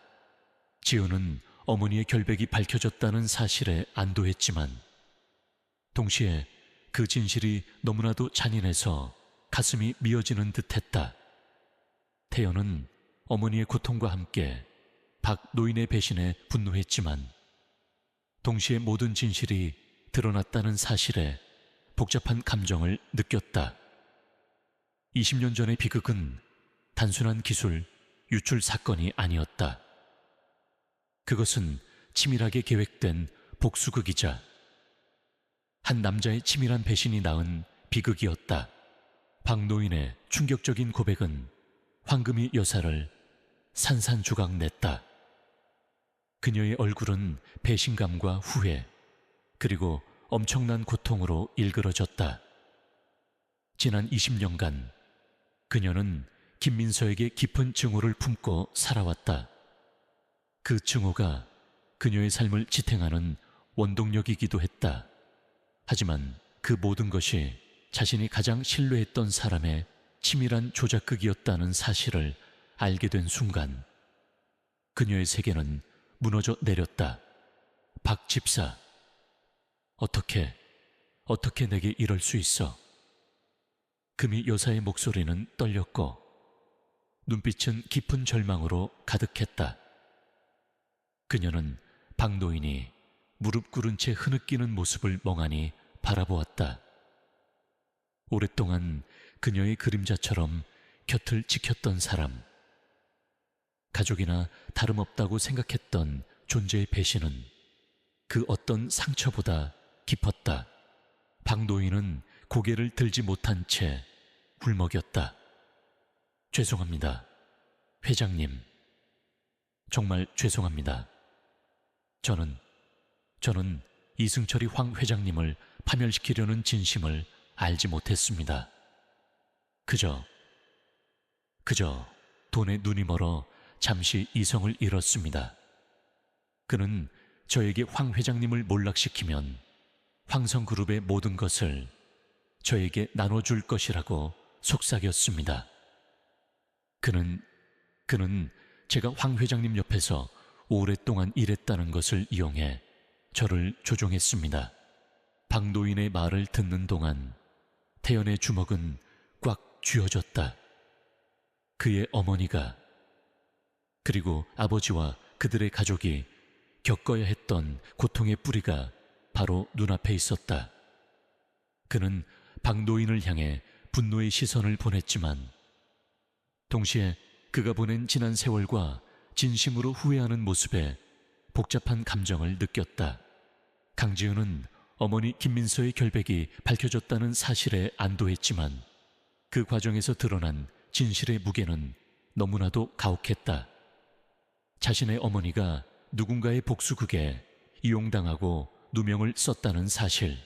지우는 어머니의 결백이 밝혀졌다는 사실에 안도했지만 동시에 그 진실이 너무나도 잔인해서 가슴이 미어지는 듯했다. 태연은 어머니의 고통과 함께 박노인의 배신에 분노했지만 동시에 모든 진실이 드러났다는 사실에 복잡한 감정을 느꼈다. 20년 전의 비극은 단순한 기술 유출 사건이 아니었다. 그것은 치밀하게 계획된 복수극이자 한 남자의 치밀한 배신이 낳은 비극이었다. 박노인의 충격적인 고백은 황금희 여사를 산산조각 냈다. 그녀의 얼굴은 배신감과 후회 그리고 엄청난 고통으로 일그러졌다. 지난 20년간 그녀는 김민서에게 깊은 증오를 품고 살아왔다. 그 증오가 그녀의 삶을 지탱하는 원동력이기도 했다. 하지만 그 모든 것이 자신이 가장 신뢰했던 사람의 치밀한 조작극이었다는 사실을 알게 된 순간 그녀의 세계는 무너져 내렸다. 박 집사, 어떻게 내게 이럴 수 있어? 금희 여사의 목소리는 떨렸고 눈빛은 깊은 절망으로 가득했다. 그녀는 박노인이 무릎 꿇은 채 흐느끼는 모습을 멍하니 바라보았다. 오랫동안 그녀의 그림자처럼 곁을 지켰던 사람, 가족이나 다름없다고 생각했던 존재의 배신은 그 어떤 상처보다 깊었다. 박노인은 고개를 들지 못한 채 울먹였다. 죄송합니다, 회장님. 정말 죄송합니다. 저는 이승철이 황 회장님을 파멸시키려는 진심을 알지 못했습니다. 그저 돈에 눈이 멀어 잠시 이성을 잃었습니다. 그는 저에게 황 회장님을 몰락시키면 황성그룹의 모든 것을 저에게 나눠줄 것이라고 속삭였습니다. 그는 제가 황 회장님 옆에서 오랫동안 일했다는 것을 이용해 저를 조종했습니다. 박노인의 말을 듣는 동안 태연의 주먹은 꽉 쥐어졌다. 그의 어머니가, 그리고 아버지와 그들의 가족이 겪어야 했던 고통의 뿌리가 바로 눈앞에 있었다. 그는 박노인을 향해 분노의 시선을 보냈지만 동시에 그가 보낸 지난 세월과 진심으로 후회하는 모습에 복잡한 감정을 느꼈다. 강지은은 어머니 김민서의 결백이 밝혀졌다는 사실에 안도했지만 그 과정에서 드러난 진실의 무게는 너무나도 가혹했다. 자신의 어머니가 누군가의 복수극에 이용당하고 누명을 썼다는 사실,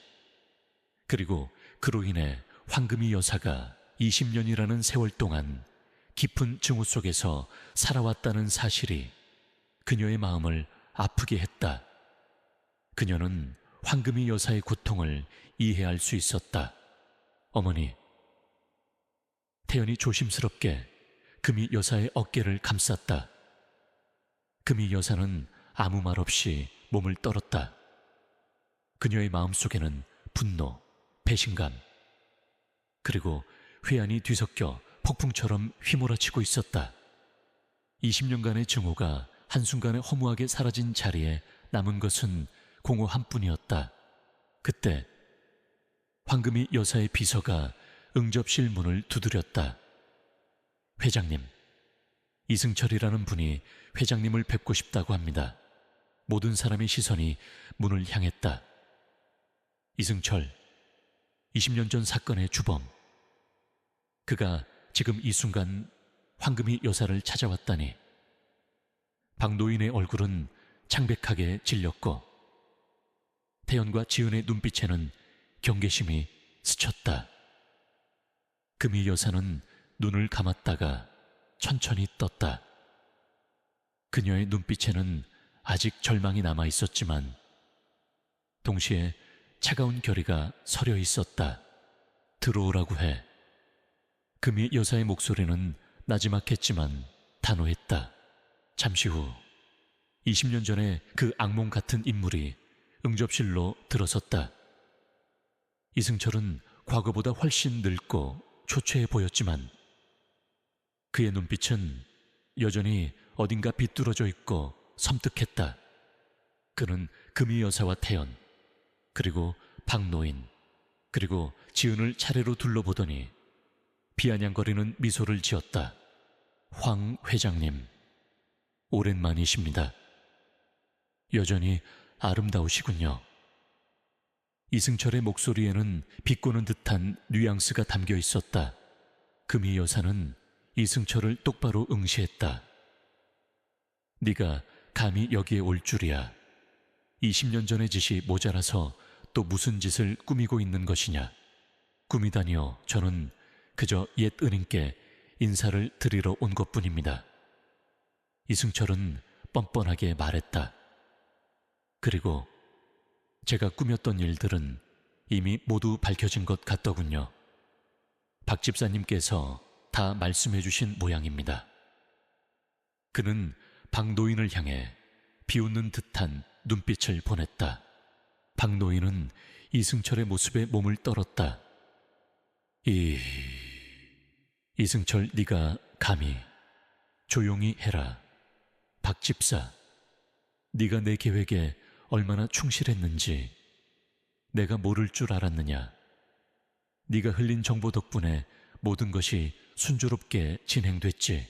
그리고 그로 인해 황금이 여사가 20년이라는 세월 동안 깊은 증오 속에서 살아왔다는 사실이 그녀의 마음을 아프게 했다. 그녀는 황금이 여사의 고통을 이해할 수 있었다. 어머니. 태연이 조심스럽게 금이 여사의 어깨를 감쌌다. 금이 여사는 아무 말 없이 몸을 떨었다. 그녀의 마음속에는 분노, 배신감, 그리고 회한이 뒤섞여 폭풍처럼 휘몰아치고 있었다. 20년간의 증오가 한순간에 허무하게 사라진 자리에 남은 것은 공허 한뿐이었다. 그때 황금이 여사의 비서가 응접실 문을 두드렸다. 회장님, 이승철이라는 분이 회장님을 뵙고 싶다고 합니다. 모든 사람의 시선이 문을 향했다. 이승철, 20년 전 사건의 주범. 그가 지금 이 순간 황금이 여사를 찾아왔다니. 박노인의 얼굴은 창백하게 질렸고 태연과 지은의 눈빛에는 경계심이 스쳤다. 금이 여사는 눈을 감았다가 천천히 떴다. 그녀의 눈빛에는 아직 절망이 남아 있었지만 동시에 차가운 결의가 서려 있었다. 들어오라고 해. 금이 여사의 목소리는 나지막했지만 단호했다. 잠시 후 20년 전에 그 악몽 같은 인물이 응접실로 들어섰다. 이승철은 과거보다 훨씬 늙고 초췌해 보였지만 그의 눈빛은 여전히 어딘가 비뚤어져 있고 섬뜩했다. 그는 금이 여사와 태연, 그리고 박노인, 그리고 지은을 차례로 둘러보더니 비아냥거리는 미소를 지었다. 황 회장님, 오랜만이십니다. 여전히 아름다우시군요. 이승철의 목소리에는 비꼬는 듯한 뉘앙스가 담겨 있었다. 금이 여사는 이승철을 똑바로 응시했다. 네가 감히 여기에 올 줄이야. 20년 전의 짓이 모자라서 또 무슨 짓을 꾸미고 있는 것이냐. 꾸미다니요. 저는 그저 옛 은인께 인사를 드리러 온 것뿐입니다. 이승철은 뻔뻔하게 말했다. 그리고 제가 꾸몄던 일들은 이미 모두 밝혀진 것 같더군요. 박 집사님께서 다 말씀해 주신 모양입니다. 그는 박노인을 향해 비웃는 듯한 눈빛을 보냈다. 박노인은 이승철의 모습에 몸을 떨었다. 이승철, 네가 감히. 조용히 해라. 박 집사, 네가 내 계획에 얼마나 충실했는지 내가 모를 줄 알았느냐. 네가 흘린 정보 덕분에 모든 것이 순조롭게 진행됐지.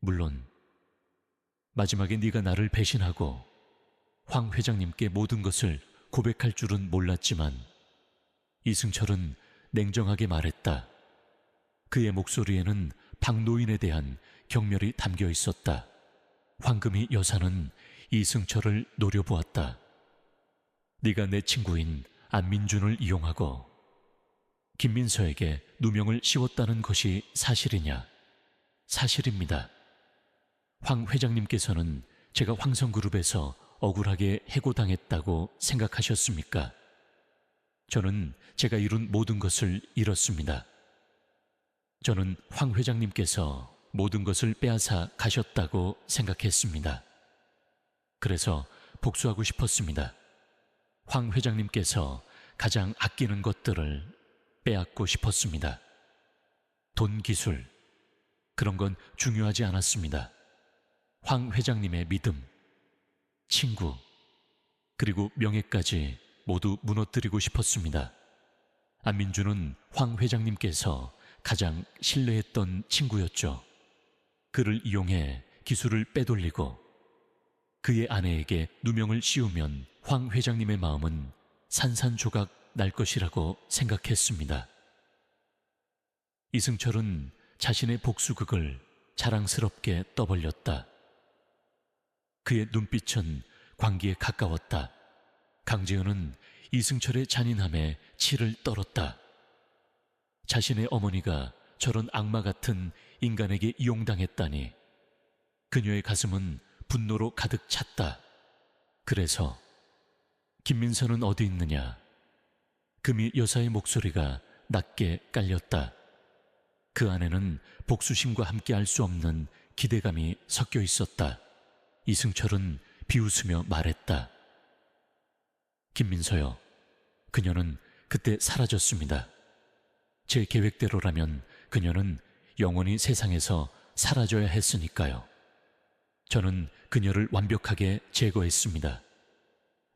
물론 마지막에 네가 나를 배신하고 황 회장님께 모든 것을 고백할 줄은 몰랐지만 이승철은 냉정하게 말했다. 그의 목소리에는 박노인에 대한 경멸이 담겨 있었다. 황금이 여사는 이승철을 노려보았다. 네가 내 친구인 안민준을 이용하고 김민서에게 누명을 씌웠다는 것이 사실이냐? 사실입니다. 황 회장님께서는 제가 황성그룹에서 억울하게 해고당했다고 생각하셨습니까? 저는 제가 이룬 모든 것을 잃었습니다. 저는 황 회장님께서 모든 것을 빼앗아 가셨다고 생각했습니다. 그래서 복수하고 싶었습니다. 황 회장님께서 가장 아끼는 것들을 빼앗고 싶었습니다. 돈, 기술, 그런 건 중요하지 않았습니다. 황 회장님의 믿음, 친구, 그리고 명예까지 모두 무너뜨리고 싶었습니다. 안민주는 황 회장님께서 가장 신뢰했던 친구였죠. 그를 이용해 기술을 빼돌리고 그의 아내에게 누명을 씌우면 황 회장님의 마음은 산산조각 날 것이라고 생각했습니다. 이승철은 자신의 복수극을 자랑스럽게 떠벌렸다. 그의 눈빛은 광기에 가까웠다. 강재현은 이승철의 잔인함에 치를 떨었다. 자신의 어머니가 저런 악마 같은 인간에게 이용당했다니 그녀의 가슴은 분노로 가득 찼다. 그래서 김민서는 어디 있느냐? 금이 여사의 목소리가 낮게 깔렸다. 그 안에는 복수심과 함께 할 수 없는 기대감이 섞여 있었다. 이승철은 비웃으며 말했다. 김민서요, 그녀는 그때 사라졌습니다. 제 계획대로라면 그녀는 영원히 세상에서 사라져야 했으니까요. 저는 그녀를 완벽하게 제거했습니다.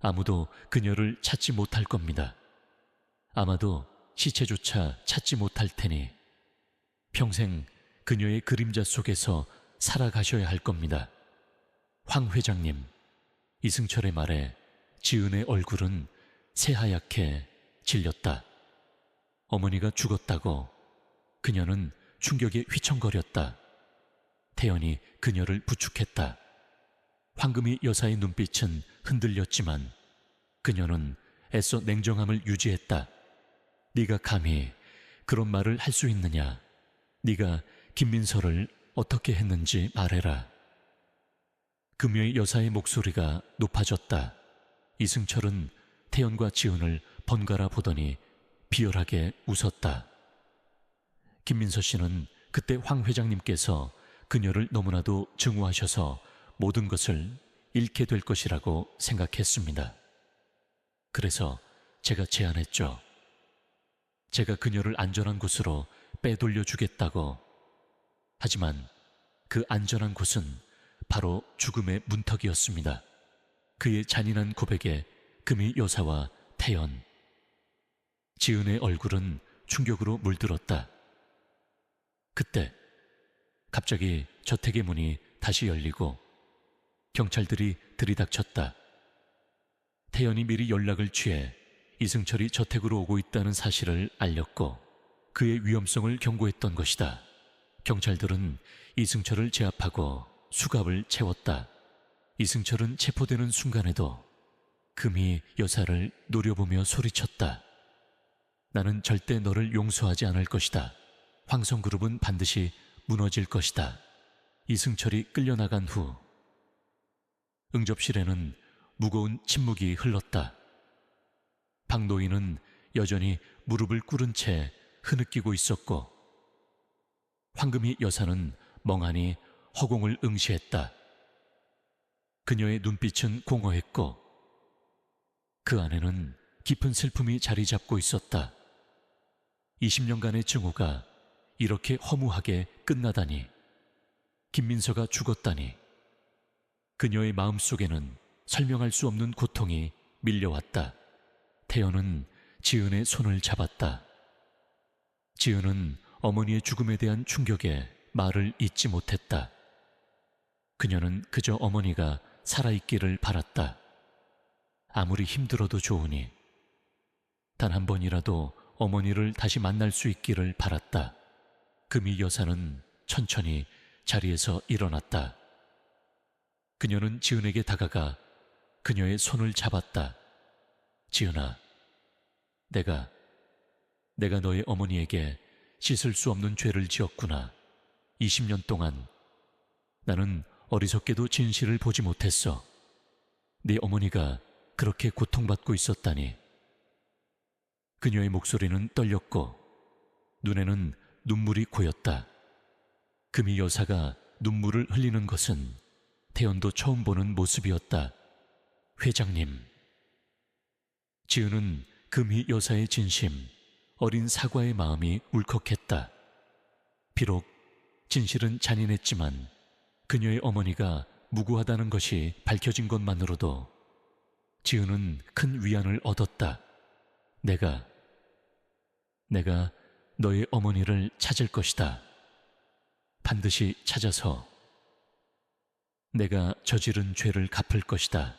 아무도 그녀를 찾지 못할 겁니다. 아마도 시체조차 찾지 못할 테니 평생 그녀의 그림자 속에서 살아가셔야 할 겁니다. 황 회장님, 이승철의 말에 지은의 얼굴은 새하얗게 질렸다. 어머니가 죽었다고 그녀는 충격에 휘청거렸다. 태연이 그녀를 부축했다. 황금이 여사의 눈빛은 흔들렸지만 그녀는 애써 냉정함을 유지했다. 네가 감히 그런 말을 할 수 있느냐? 네가 김민서를 어떻게 했는지 말해라. 금요의 여사의 목소리가 높아졌다. 이승철은 태연과 지은을 번갈아 보더니 비열하게 웃었다. 김민서 씨는 그때 황 회장님께서 그녀를 너무나도 증오하셔서 모든 것을 잃게 될 것이라고 생각했습니다. 그래서 제가 제안했죠. 제가 그녀를 안전한 곳으로 빼돌려 주겠다고. 하지만 그 안전한 곳은 바로 죽음의 문턱이었습니다. 그의 잔인한 고백에 금이 여사와 태연, 지은의 얼굴은 충격으로 물들었다. 그때 갑자기 저택의 문이 다시 열리고 경찰들이 들이닥쳤다. 태연이 미리 연락을 취해 이승철이 저택으로 오고 있다는 사실을 알렸고 그의 위험성을 경고했던 것이다. 경찰들은 이승철을 제압하고 수갑을 채웠다. 이승철은 체포되는 순간에도 금이 여사를 노려보며 소리쳤다. 나는 절대 너를 용서하지 않을 것이다. 황성그룹은 반드시 무너질 것이다. 이승철이 끌려나간 후 응접실에는 무거운 침묵이 흘렀다. 박노인은 여전히 무릎을 꿇은 채 흐느끼고 있었고 황금이 여사는 멍하니 허공을 응시했다. 그녀의 눈빛은 공허했고 그 안에는 깊은 슬픔이 자리 잡고 있었다. 20년간의 증오가 이렇게 허무하게 끝나다니, 김민서가 죽었다니, 그녀의 마음속에는 설명할 수 없는 고통이 밀려왔다. 태연은 지은의 손을 잡았다. 지은은 어머니의 죽음에 대한 충격에 말을 잇지 못했다. 그녀는 그저 어머니가 살아있기를 바랐다. 아무리 힘들어도 좋으니 단 한 번이라도 어머니를 다시 만날 수 있기를 바랐다. 금이 여사는 천천히 자리에서 일어났다. 그녀는 지은에게 다가가 그녀의 손을 잡았다. 지은아, 내가 너의 어머니에게 씻을 수 없는 죄를 지었구나. 20년 동안 나는 어리석게도 진실을 보지 못했어. 네 어머니가 그렇게 고통받고 있었다니. 그녀의 목소리는 떨렸고 눈에는 눈물이 고였다. 금이 여사가 눈물을 흘리는 것은 태연도 처음 보는 모습이었다. 회장님. 지은은 금희 여사의 진심, 어린 사과의 마음이 울컥했다. 비록 진실은 잔인했지만 그녀의 어머니가 무고하다는 것이 밝혀진 것만으로도 지은은 큰 위안을 얻었다. 내가 너의 어머니를 찾을 것이다. 반드시 찾아서 내가 저지른 죄를 갚을 것이다.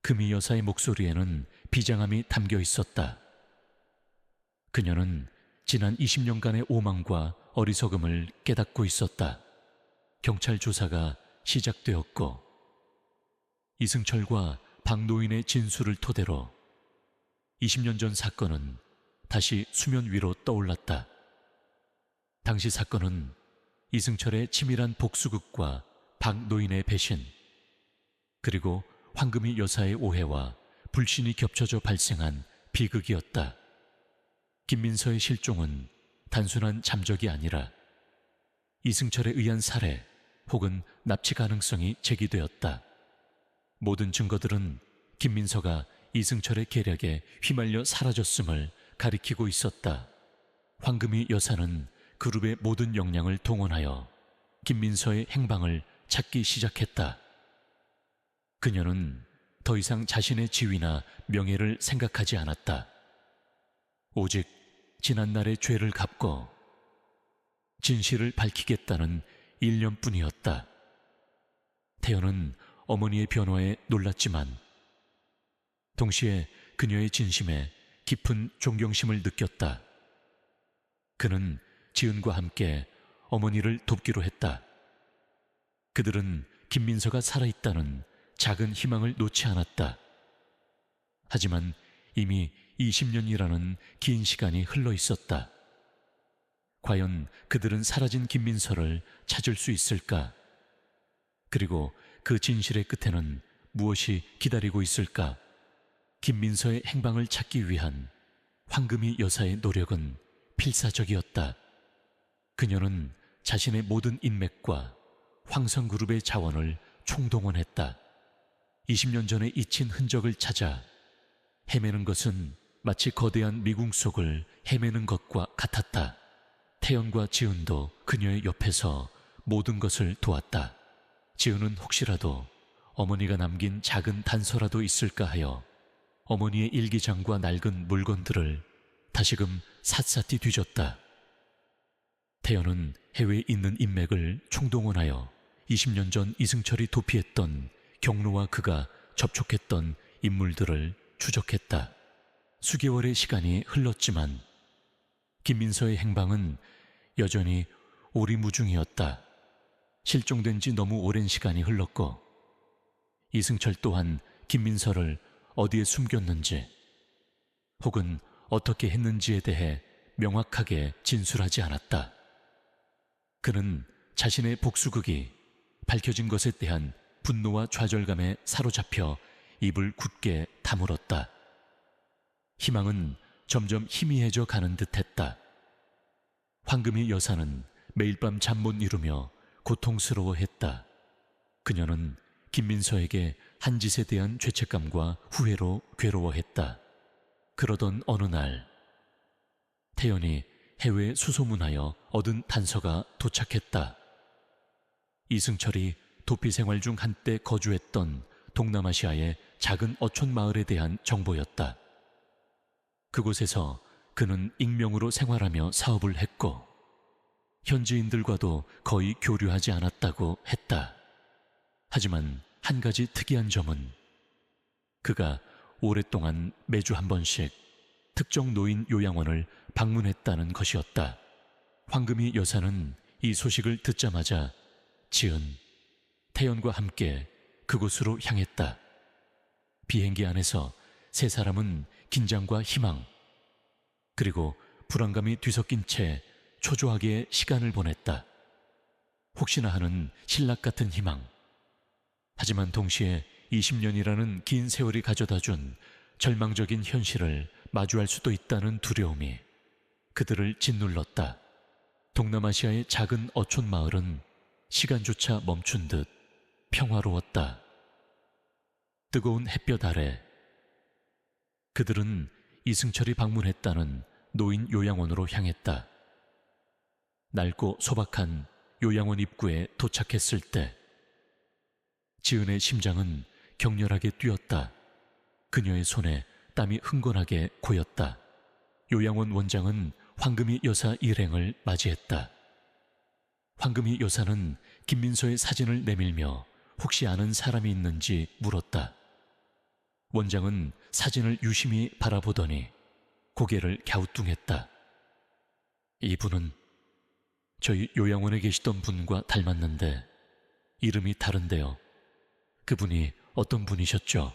금희 여사의 목소리에는 비장함이 담겨 있었다. 그녀는 지난 20년간의 오만과 어리석음을 깨닫고 있었다. 경찰 조사가 시작되었고 이승철과 박노인의 진술을 토대로 20년 전 사건은 다시 수면 위로 떠올랐다. 당시 사건은 이승철의 치밀한 복수극과 박노인의 배신, 그리고 황금희 여사의 오해와 불신이 겹쳐져 발생한 비극이었다. 김민서의 실종은 단순한 잠적이 아니라 이승철에 의한 살해 혹은 납치 가능성이 제기되었다. 모든 증거들은 김민서가 이승철의 계략에 휘말려 사라졌음을 가리키고 있었다. 황금희 여사는 그룹의 모든 역량을 동원하여 김민서의 행방을 찾기 시작했다. 그녀는 더 이상 자신의 지위나 명예를 생각하지 않았다. 오직 지난날의 죄를 갚고 진실을 밝히겠다는 일념뿐이었다. 태연은 어머니의 변화에 놀랐지만 동시에 그녀의 진심에 깊은 존경심을 느꼈다. 그는 지은과 함께 어머니를 돕기로 했다. 그들은 김민서가 살아있다는 작은 희망을 놓지 않았다. 하지만 이미 20년이라는 긴 시간이 흘러 있었다. 과연 그들은 사라진 김민서를 찾을 수 있을까? 그리고 그 진실의 끝에는 무엇이 기다리고 있을까? 김민서의 행방을 찾기 위한 황금희 여사의 노력은 필사적이었다. 그녀는 자신의 모든 인맥과 황성그룹의 자원을 총동원했다. 20년 전에 잊힌 흔적을 찾아 헤매는 것은 마치 거대한 미궁 속을 헤매는 것과 같았다. 태연과 지은도 그녀의 옆에서 모든 것을 도왔다. 지은은 혹시라도 어머니가 남긴 작은 단서라도 있을까 하여 어머니의 일기장과 낡은 물건들을 다시금 샅샅이 뒤졌다. 태연은 해외에 있는 인맥을 총동원하여 20년 전 이승철이 도피했던 경로와 그가 접촉했던 인물들을 추적했다. 수개월의 시간이 흘렀지만 김민서의 행방은 여전히 오리무중이었다. 실종된 지 너무 오랜 시간이 흘렀고 이승철 또한 김민서를 어디에 숨겼는지 혹은 어떻게 했는지에 대해 명확하게 진술하지 않았다. 그는 자신의 복수극이 밝혀진 것에 대한 분노와 좌절감에 사로잡혀 입을 굳게 다물었다. 희망은 점점 희미해져 가는 듯했다. 황금희 여사는 매일 밤 잠 못 이루며 고통스러워했다. 그녀는 김민서에게 한 짓에 대한 죄책감과 후회로 괴로워했다. 그러던 어느 날 태연이 해외에 수소문하여 얻은 단서가 도착했다. 이승철이 도피 생활 중 한때 거주했던 동남아시아의 작은 어촌 마을에 대한 정보였다. 그곳에서 그는 익명으로 생활하며 사업을 했고 현지인들과도 거의 교류하지 않았다고 했다. 하지만 한 가지 특이한 점은 그가 오랫동안 매주 한 번씩 특정 노인 요양원을 방문했다는 것이었다. 황금희 여사는 이 소식을 듣자마자 지은, 태연과 함께 그곳으로 향했다. 비행기 안에서 세 사람은 긴장과 희망, 그리고 불안감이 뒤섞인 채 초조하게 시간을 보냈다. 혹시나 하는 신락 같은 희망, 하지만 동시에 20년이라는 긴 세월이 가져다준 절망적인 현실을 마주할 수도 있다는 두려움이 그들을 짓눌렀다. 동남아시아의 작은 어촌 마을은 시간조차 멈춘 듯 평화로웠다. 뜨거운 햇볕 아래 그들은 이승철이 방문했다는 노인 요양원으로 향했다. 낡고 소박한 요양원 입구에 도착했을 때 지은의 심장은 격렬하게 뛰었다. 그녀의 손에 땀이 흥건하게 고였다. 요양원 원장은 황금희 여사 일행을 맞이했다. 황금희 여사는 김민서의 사진을 내밀며 혹시 아는 사람이 있는지 물었다. 원장은 사진을 유심히 바라보더니 고개를 갸우뚱했다. 이분은 저희 요양원에 계시던 분과 닮았는데 이름이 다른데요. 그분이 어떤 분이셨죠?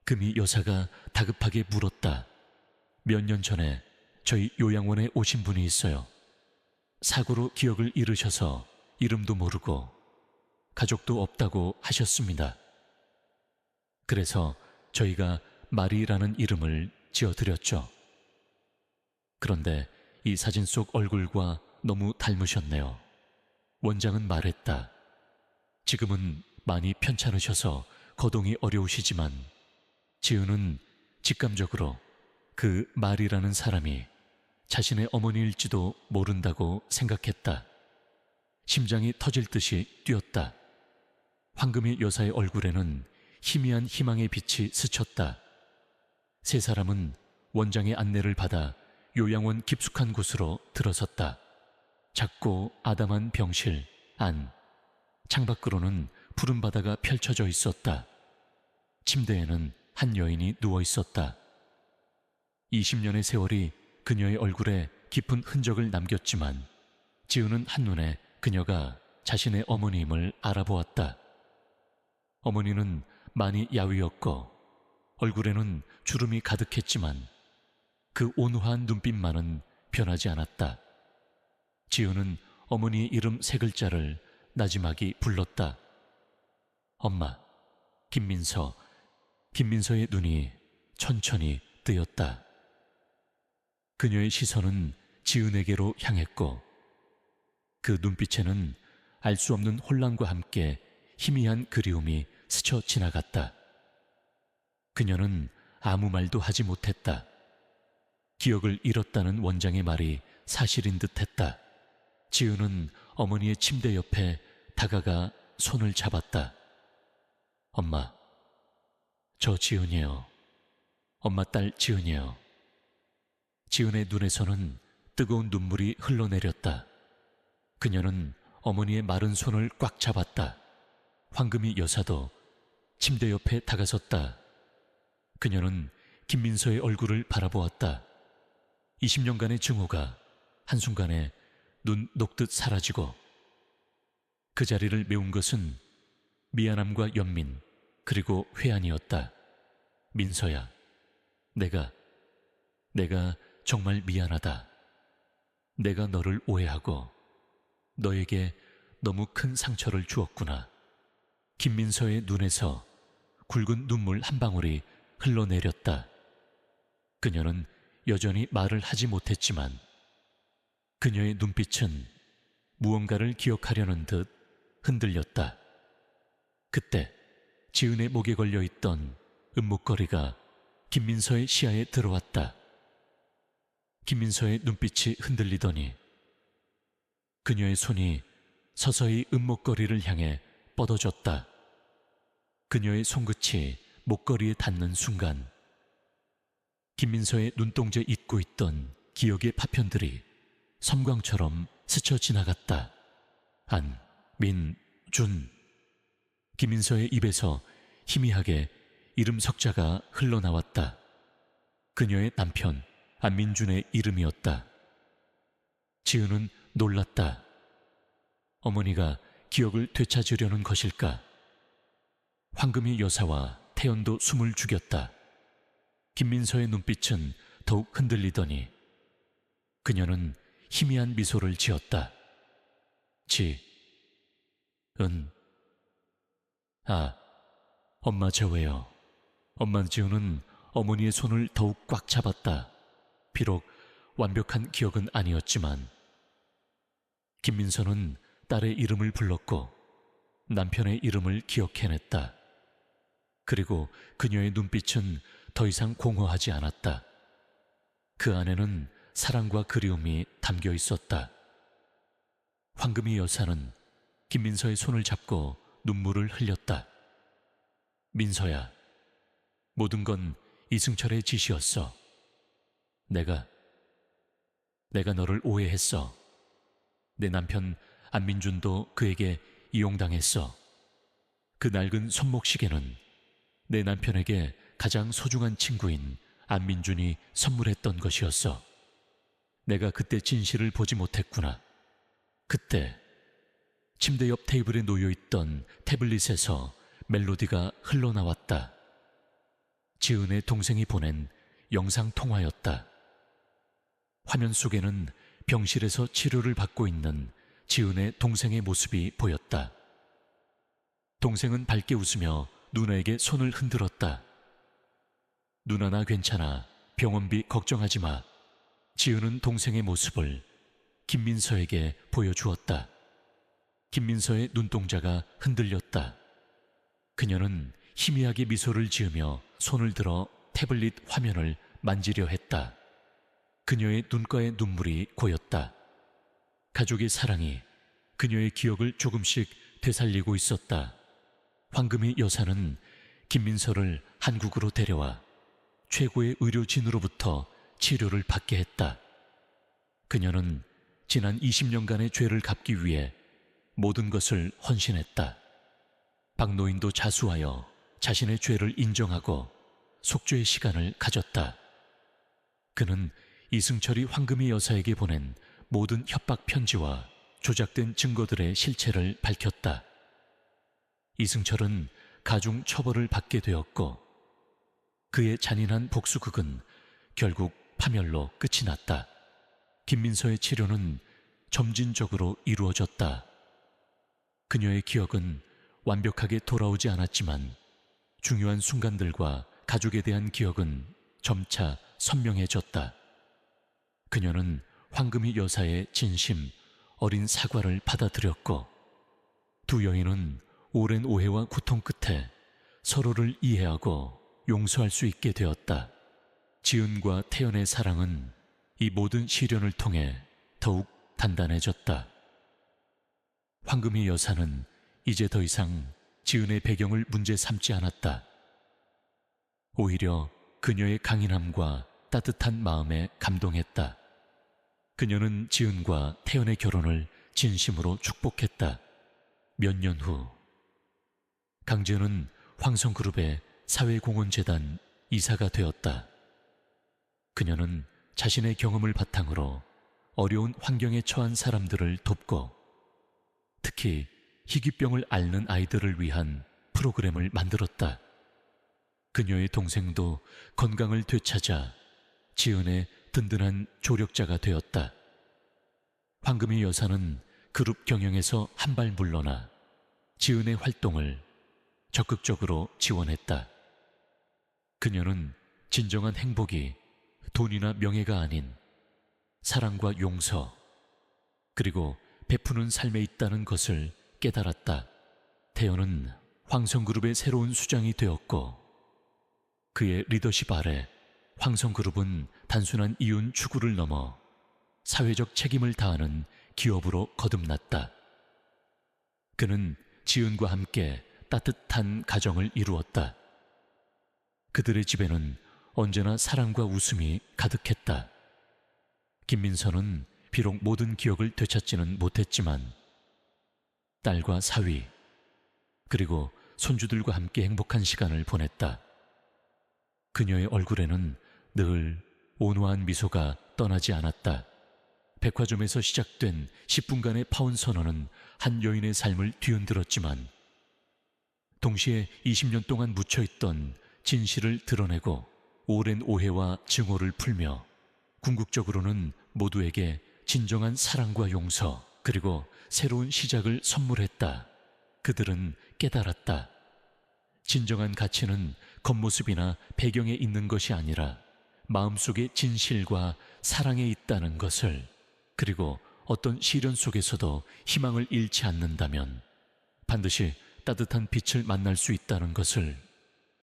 금희 여사가 다급하게 물었다. 몇 년 전에 저희 요양원에 오신 분이 있어요. 사고로 기억을 잃으셔서 이름도 모르고 가족도 없다고 하셨습니다. 그래서 저희가 마리라는 이름을 지어드렸죠. 그런데 이 사진 속 얼굴과 너무 닮으셨네요. 원장은 말했다. 지금은 많이 편찮으셔서 거동이 어려우시지만 지은은 직감적으로 그 마리라는 사람이 자신의 어머니일지도 모른다고 생각했다. 심장이 터질 듯이 뛰었다. 황금희 여사의 얼굴에는 희미한 희망의 빛이 스쳤다. 세 사람은 원장의 안내를 받아 요양원 깊숙한 곳으로 들어섰다. 작고 아담한 병실 안, 창밖으로는 푸른 바다가 펼쳐져 있었다. 침대에는 한 여인이 누워 있었다. 20년의 세월이 그녀의 얼굴에 깊은 흔적을 남겼지만 지은은 한눈에 그녀가 자신의 어머니임을 알아보았다. 어머니는 많이 야위었고 얼굴에는 주름이 가득했지만 그 온화한 눈빛만은 변하지 않았다. 지은은 어머니의 이름 세 글자를 나지막이 불렀다. 엄마, 김민서. 김민서의 눈이 천천히 뜨였다. 그녀의 시선은 지은에게로 향했고 그 눈빛에는 알 수 없는 혼란과 함께 희미한 그리움이 스쳐 지나갔다. 그녀는 아무 말도 하지 못했다. 기억을 잃었다는 원장의 말이 사실인 듯했다. 지은은 어머니의 침대 옆에 다가가 손을 잡았다. 엄마, 저 지은이에요. 엄마 딸 지은이에요. 지은의 눈에서는 뜨거운 눈물이 흘러내렸다. 그녀는 어머니의 마른 손을 꽉 잡았다. 황금희 여사도 침대 옆에 다가섰다. 그녀는 김민서의 얼굴을 바라보았다. 20년간의 증오가 한순간에 눈 녹듯 사라지고 그 자리를 메운 것은 미안함과 연민 그리고 회한이었다. 민서야, 내가 정말 미안하다. 내가 너를 오해하고 너에게 너무 큰 상처를 주었구나. 김민서의 눈에서 굵은 눈물 한 방울이 흘러내렸다. 그녀는 여전히 말을 하지 못했지만 그녀의 눈빛은 무언가를 기억하려는 듯 흔들렸다. 그때 지은의 목에 걸려있던 은목걸이가 김민서의 시야에 들어왔다. 김민서의 눈빛이 흔들리더니 그녀의 손이 서서히 은목걸이를 향해 뻗어졌다. 그녀의 손끝이 목걸이에 닿는 순간 김민서의 눈동자에 잊고 있던 기억의 파편들이 섬광처럼 스쳐 지나갔다. 안, 민, 준. 김민서의 입에서 희미하게 이름 석자가 흘러나왔다. 그녀의 남편 안민준의 이름이었다. 지은은 놀랐다. 어머니가 기억을 되찾으려는 것일까? 황금희 여사와 태연도 숨을 죽였다. 김민서의 눈빛은 더욱 흔들리더니 그녀는 희미한 미소를 지었다. 엄마 저 왜요? 엄마 지은은 어머니의 손을 더욱 꽉 잡았다. 비록 완벽한 기억은 아니었지만 김민서는 딸의 이름을 불렀고 남편의 이름을 기억해냈다. 그리고 그녀의 눈빛은 더 이상 공허하지 않았다. 그 안에는 사랑과 그리움이 담겨 있었다. 황금이 여사는 김민서의 손을 잡고 눈물을 흘렸다. 민서야, 모든 건 이승철의 짓이었어. 내가 너를 오해했어. 내 남편 안민준도 그에게 이용당했어. 그 낡은 손목시계는 내 남편에게 가장 소중한 친구인 안민준이 선물했던 것이었어. 내가 그때 진실을 보지 못했구나. 그때 침대 옆 테이블에 놓여있던 태블릿에서 멜로디가 흘러나왔다. 지은의 동생이 보낸 영상통화였다. 화면 속에는 병실에서 치료를 받고 있는 지은의 동생의 모습이 보였다. 동생은 밝게 웃으며 누나에게 손을 흔들었다. 누나, 나 괜찮아. 병원비 걱정하지 마. 지은은 동생의 모습을 김민서에게 보여주었다. 김민서의 눈동자가 흔들렸다. 그녀는 희미하게 미소를 지으며 손을 들어 태블릿 화면을 만지려 했다. 그녀의 눈가에 눈물이 고였다. 가족의 사랑이 그녀의 기억을 조금씩 되살리고 있었다. 황금희 여사는 김민서를 한국으로 데려와 최고의 의료진으로부터 치료를 받게 했다. 그녀는 지난 20년간의 죄를 갚기 위해 모든 것을 헌신했다. 박노인도 자수하여 자신의 죄를 인정하고 속죄의 시간을 가졌다. 그는 이승철이 황금희 여사에게 보낸 모든 협박 편지와 조작된 증거들의 실체를 밝혔다. 이승철은 가중 처벌을 받게 되었고 그의 잔인한 복수극은 결국 파멸로 끝이 났다. 김민서의 치료는 점진적으로 이루어졌다. 그녀의 기억은 완벽하게 돌아오지 않았지만 중요한 순간들과 가족에 대한 기억은 점차 선명해졌다. 그녀는 황금희 여사의 진심 어린 사과를 받아들였고 두 여인은 오랜 오해와 고통 끝에 서로를 이해하고 용서할 수 있게 되었다. 지은과 태연의 사랑은 이 모든 시련을 통해 더욱 단단해졌다. 황금희 여사는 이제 더 이상 지은의 배경을 문제 삼지 않았다. 오히려 그녀의 강인함과 따뜻한 마음에 감동했다. 그녀는 지은과 태연의 결혼을 진심으로 축복했다. 몇 년 후 강지은은 황성그룹의 사회공헌재단 이사가 되었다. 그녀는 자신의 경험을 바탕으로 어려운 환경에 처한 사람들을 돕고 특히 희귀병을 앓는 아이들을 위한 프로그램을 만들었다. 그녀의 동생도 건강을 되찾아 지은의 든든한 조력자가 되었다. 황금희 여사는 그룹 경영에서 한 발 물러나 지은의 활동을 적극적으로 지원했다. 그녀는 진정한 행복이 돈이나 명예가 아닌 사랑과 용서 그리고 베푸는 삶에 있다는 것을 깨달았다. 태연은 황성그룹의 새로운 수장이 되었고 그의 리더십 아래 황성그룹은 단순한 이윤 추구를 넘어 사회적 책임을 다하는 기업으로 거듭났다. 그는 지은과 함께 따뜻한 가정을 이루었다. 그들의 집에는 언제나 사랑과 웃음이 가득했다. 김민서는 비록 모든 기억을 되찾지는 못했지만 딸과 사위 그리고 손주들과 함께 행복한 시간을 보냈다. 그녀의 얼굴에는 늘 온화한 미소가 떠나지 않았다. 백화점에서 시작된 10분간의 파혼 선언은 한 여인의 삶을 뒤흔들었지만 동시에 20년 동안 묻혀있던 진실을 드러내고 오랜 오해와 증오를 풀며 궁극적으로는 모두에게 진정한 사랑과 용서 그리고 새로운 시작을 선물했다. 그들은 깨달았다. 진정한 가치는 겉모습이나 배경에 있는 것이 아니라 마음속의 진실과 사랑에 있다는 것을, 그리고 어떤 시련 속에서도 희망을 잃지 않는다면 반드시 따뜻한 빛을 만날 수 있다는 것을